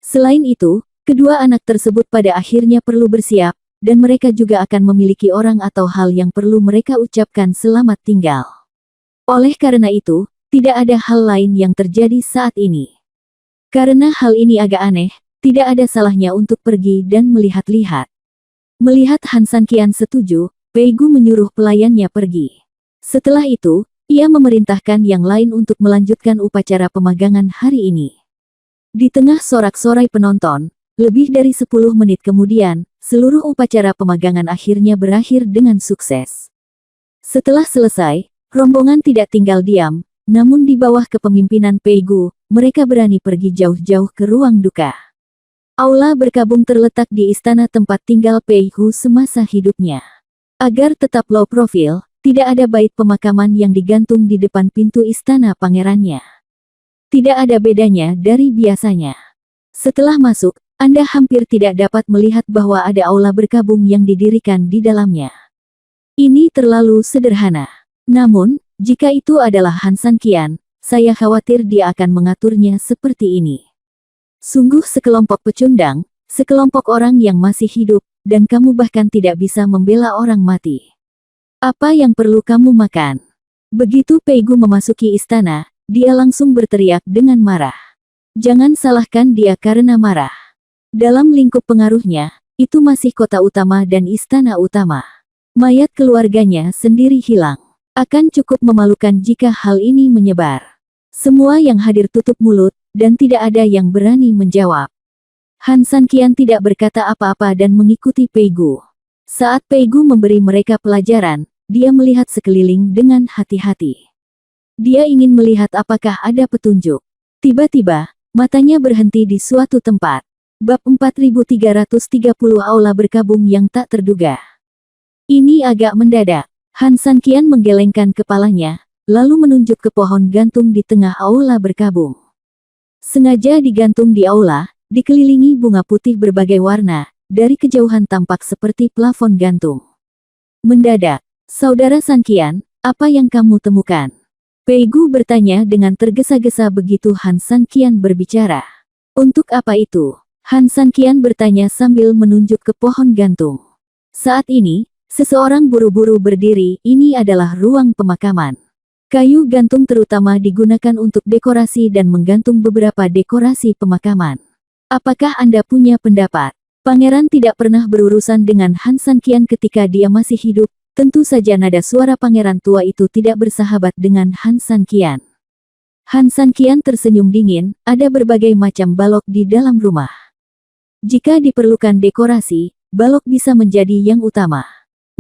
Selain itu, kedua anak tersebut pada akhirnya perlu bersiap, dan mereka juga akan memiliki orang atau hal yang perlu mereka ucapkan selamat tinggal. Oleh karena itu, tidak ada hal lain yang terjadi saat ini. Karena hal ini agak aneh, tidak ada salahnya untuk pergi dan melihat-lihat. Melihat Han Sanqian setuju, Pei Gu menyuruh pelayannya pergi. Setelah itu, ia memerintahkan yang lain untuk melanjutkan upacara pemagangan hari ini. Di tengah sorak-sorai penonton, lebih dari 10 menit kemudian, seluruh upacara pemagangan akhirnya berakhir dengan sukses. Setelah selesai, rombongan tidak tinggal diam, namun di bawah kepemimpinan Pei Gu, mereka berani pergi jauh-jauh ke ruang duka. Aula berkabung terletak di istana tempat tinggal Pei Gu semasa hidupnya. Agar tetap low profil, tidak ada bait pemakaman yang digantung di depan pintu istana pangerannya. Tidak ada bedanya dari biasanya. Setelah masuk, Anda hampir tidak dapat melihat bahwa ada aula berkabung yang didirikan di dalamnya. Ini terlalu sederhana. Namun, jika itu adalah Han Sanqian, saya khawatir dia akan mengaturnya seperti ini. Sungguh sekelompok pecundang, sekelompok orang yang masih hidup, dan kamu bahkan tidak bisa membela orang mati. Apa yang perlu kamu makan? Begitu Pei Gu memasuki istana, dia langsung berteriak dengan marah. Jangan salahkan dia karena marah. Dalam lingkup pengaruhnya, itu masih kota utama dan istana utama. Mayat keluarganya sendiri hilang. Akan cukup memalukan jika hal ini menyebar. Semua yang hadir tutup mulut, dan tidak ada yang berani menjawab. Han Sanqian tidak berkata apa-apa dan mengikuti Pei Gu. Saat Pei Gu memberi mereka pelajaran, dia melihat sekeliling dengan hati-hati. Dia ingin melihat apakah ada petunjuk. Tiba-tiba, matanya berhenti di suatu tempat. Bab 4330 Aula berkabung yang tak terduga. Ini agak mendadak. Han Sanqian menggelengkan kepalanya, lalu menunjuk ke pohon gantung di tengah aula berkabung. Sengaja digantung di aula, dikelilingi bunga putih berbagai warna, dari kejauhan tampak seperti plafon gantung. Mendadak, Saudara Sanqian, apa yang kamu temukan? Pei Gu bertanya dengan tergesa-gesa begitu Han Sanqian berbicara. Untuk apa itu? Han Sanqian bertanya sambil menunjuk ke pohon gantung. Saat ini, seseorang buru-buru berdiri, ini adalah ruang pemakaman. Kayu gantung terutama digunakan untuk dekorasi dan menggantung beberapa dekorasi pemakaman. Apakah Anda punya pendapat? Pangeran tidak pernah berurusan dengan Han Sanqian ketika dia masih hidup, tentu saja nada suara pangeran tua itu tidak bersahabat dengan Han Sanqian. Han Sanqian tersenyum dingin, ada berbagai macam balok di dalam rumah. Jika diperlukan dekorasi, balok bisa menjadi yang utama.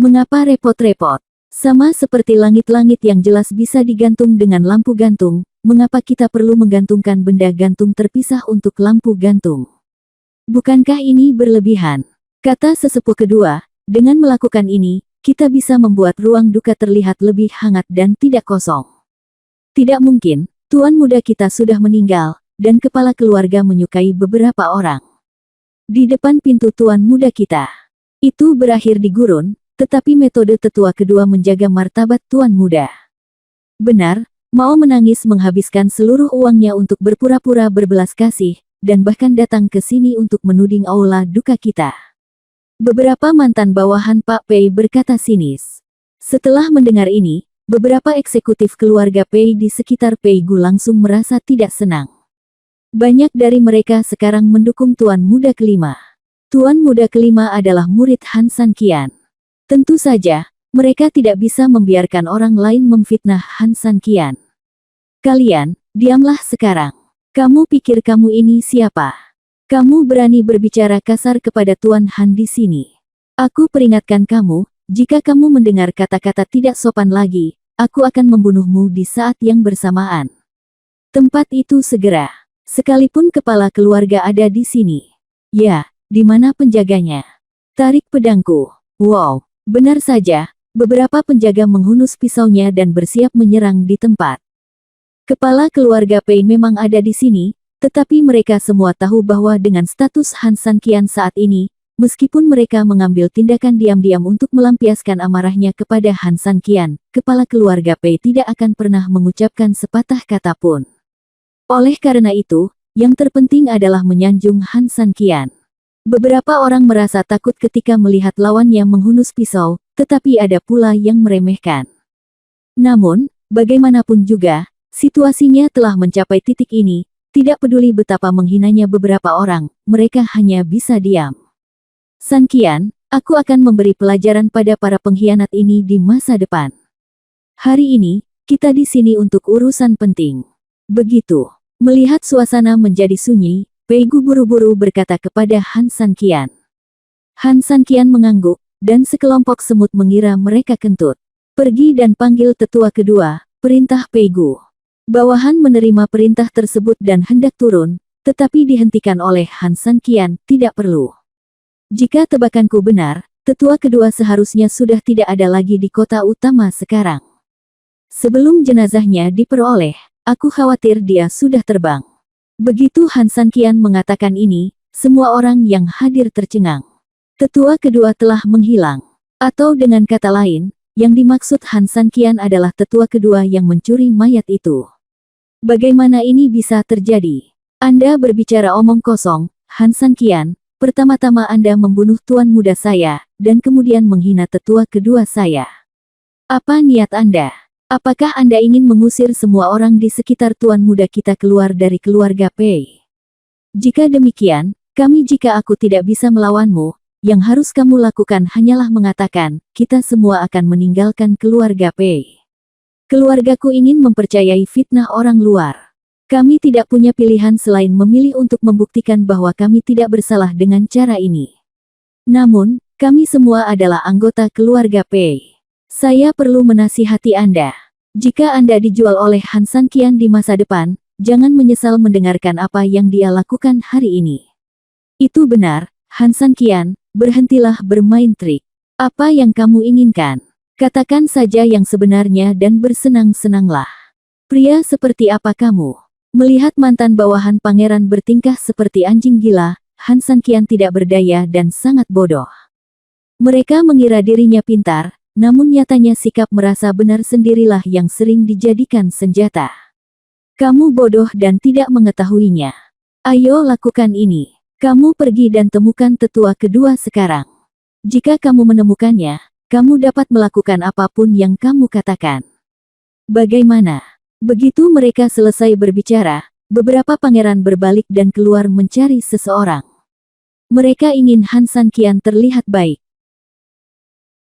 Mengapa repot-repot? Sama seperti langit-langit yang jelas bisa digantung dengan lampu gantung, mengapa kita perlu menggantungkan benda gantung terpisah untuk lampu gantung? Bukankah ini berlebihan? Kata sesepuh kedua, dengan melakukan ini, kita bisa membuat ruang duka terlihat lebih hangat dan tidak kosong. Tidak mungkin, tuan muda kita sudah meninggal, dan kepala keluarga menyukai beberapa orang. Di depan pintu tuan muda kita. Itu berakhir di gurun, tetapi metode tetua kedua menjaga martabat tuan muda. Benar, mau menangis menghabiskan seluruh uangnya untuk berpura-pura berbelas kasih, dan bahkan datang ke sini untuk menuding aula duka kita. Beberapa mantan bawahan Pak Pei berkata sinis. Setelah mendengar ini, beberapa eksekutif keluarga Pei di sekitar Pei Gu langsung merasa tidak senang. Banyak dari mereka sekarang mendukung Tuan Muda Kelima. Tuan Muda Kelima adalah murid Han Sanqian. Tentu saja, mereka tidak bisa membiarkan orang lain memfitnah Han Sanqian. Kalian, diamlah sekarang. Kamu pikir kamu ini siapa? Kamu berani berbicara kasar kepada Tuan Han di sini. Aku peringatkan kamu, jika kamu mendengar kata-kata tidak sopan lagi, aku akan membunuhmu di saat yang bersamaan. Tempat itu segera. Sekalipun kepala keluarga ada di sini. Ya, di mana penjaganya? Tarik pedangku. Wow, benar saja, beberapa penjaga menghunus pisaunya dan bersiap menyerang di tempat. Kepala keluarga Pei memang ada di sini, tetapi mereka semua tahu bahwa dengan status Han Sanqian saat ini, meskipun mereka mengambil tindakan diam-diam untuk melampiaskan amarahnya kepada Han Sanqian, kepala keluarga Pei tidak akan pernah mengucapkan sepatah kata pun. Oleh karena itu, yang terpenting adalah menyanjung Han Sanqian. Beberapa orang merasa takut ketika melihat lawannya menghunus pisau, tetapi ada pula yang meremehkan. Namun, bagaimanapun juga, situasinya telah mencapai titik ini, tidak peduli betapa menghinanya beberapa orang, mereka hanya bisa diam. Sanqian, aku akan memberi pelajaran pada para pengkhianat ini di masa depan. Hari ini, kita di sini untuk urusan penting. Begitu. Melihat suasana menjadi sunyi, Pei Gu buru-buru berkata kepada Han Sanqian. Han Sanqian mengangguk, dan sekelompok semut mengira mereka kentut. Pergi dan panggil tetua kedua, perintah Pei Gu. Bawahan menerima perintah tersebut dan hendak turun, tetapi dihentikan oleh Han Sanqian, tidak perlu. Jika tebakanku benar, tetua kedua seharusnya sudah tidak ada lagi di kota utama sekarang. Sebelum jenazahnya diperoleh, aku khawatir dia sudah terbang. Begitu Han Sanqian mengatakan ini, semua orang yang hadir tercengang. Tetua kedua telah menghilang. Atau dengan kata lain, yang dimaksud Han Sanqian adalah tetua kedua yang mencuri mayat itu. Bagaimana ini bisa terjadi? Anda berbicara omong kosong, Han Sanqian. Pertama-tama Anda membunuh tuan muda saya, dan kemudian menghina tetua kedua saya. Apa niat Anda? Apakah Anda ingin mengusir semua orang di sekitar tuan muda kita keluar dari keluarga Pei? Jika demikian, jika aku tidak bisa melawanmu, yang harus kamu lakukan hanyalah mengatakan, kita semua akan meninggalkan keluarga Pei. Keluargaku ingin mempercayai fitnah orang luar. Kami tidak punya pilihan selain memilih untuk membuktikan bahwa kami tidak bersalah dengan cara ini. Namun, kami semua adalah anggota keluarga Pei. Saya perlu menasihati Anda. Jika Anda dijual oleh Han Sanqian di masa depan, jangan menyesal mendengarkan apa yang dia lakukan hari ini. Itu benar, Han Sanqian, berhentilah bermain trik. Apa yang kamu inginkan? Katakan saja yang sebenarnya dan bersenang-senanglah. Pria seperti apa kamu? Melihat mantan bawahan pangeran bertingkah seperti anjing gila, Han San kian tidak berdaya dan sangat bodoh. Mereka mengira dirinya pintar, namun nyatanya sikap merasa benar sendirilah yang sering dijadikan senjata. Kamu bodoh dan tidak mengetahuinya. Ayo lakukan ini. Kamu pergi dan temukan tetua kedua sekarang. Jika kamu menemukannya, kamu dapat melakukan apapun yang kamu katakan. Bagaimana? Begitu mereka selesai berbicara, beberapa pangeran berbalik dan keluar mencari seseorang. Mereka ingin Han San kian terlihat baik.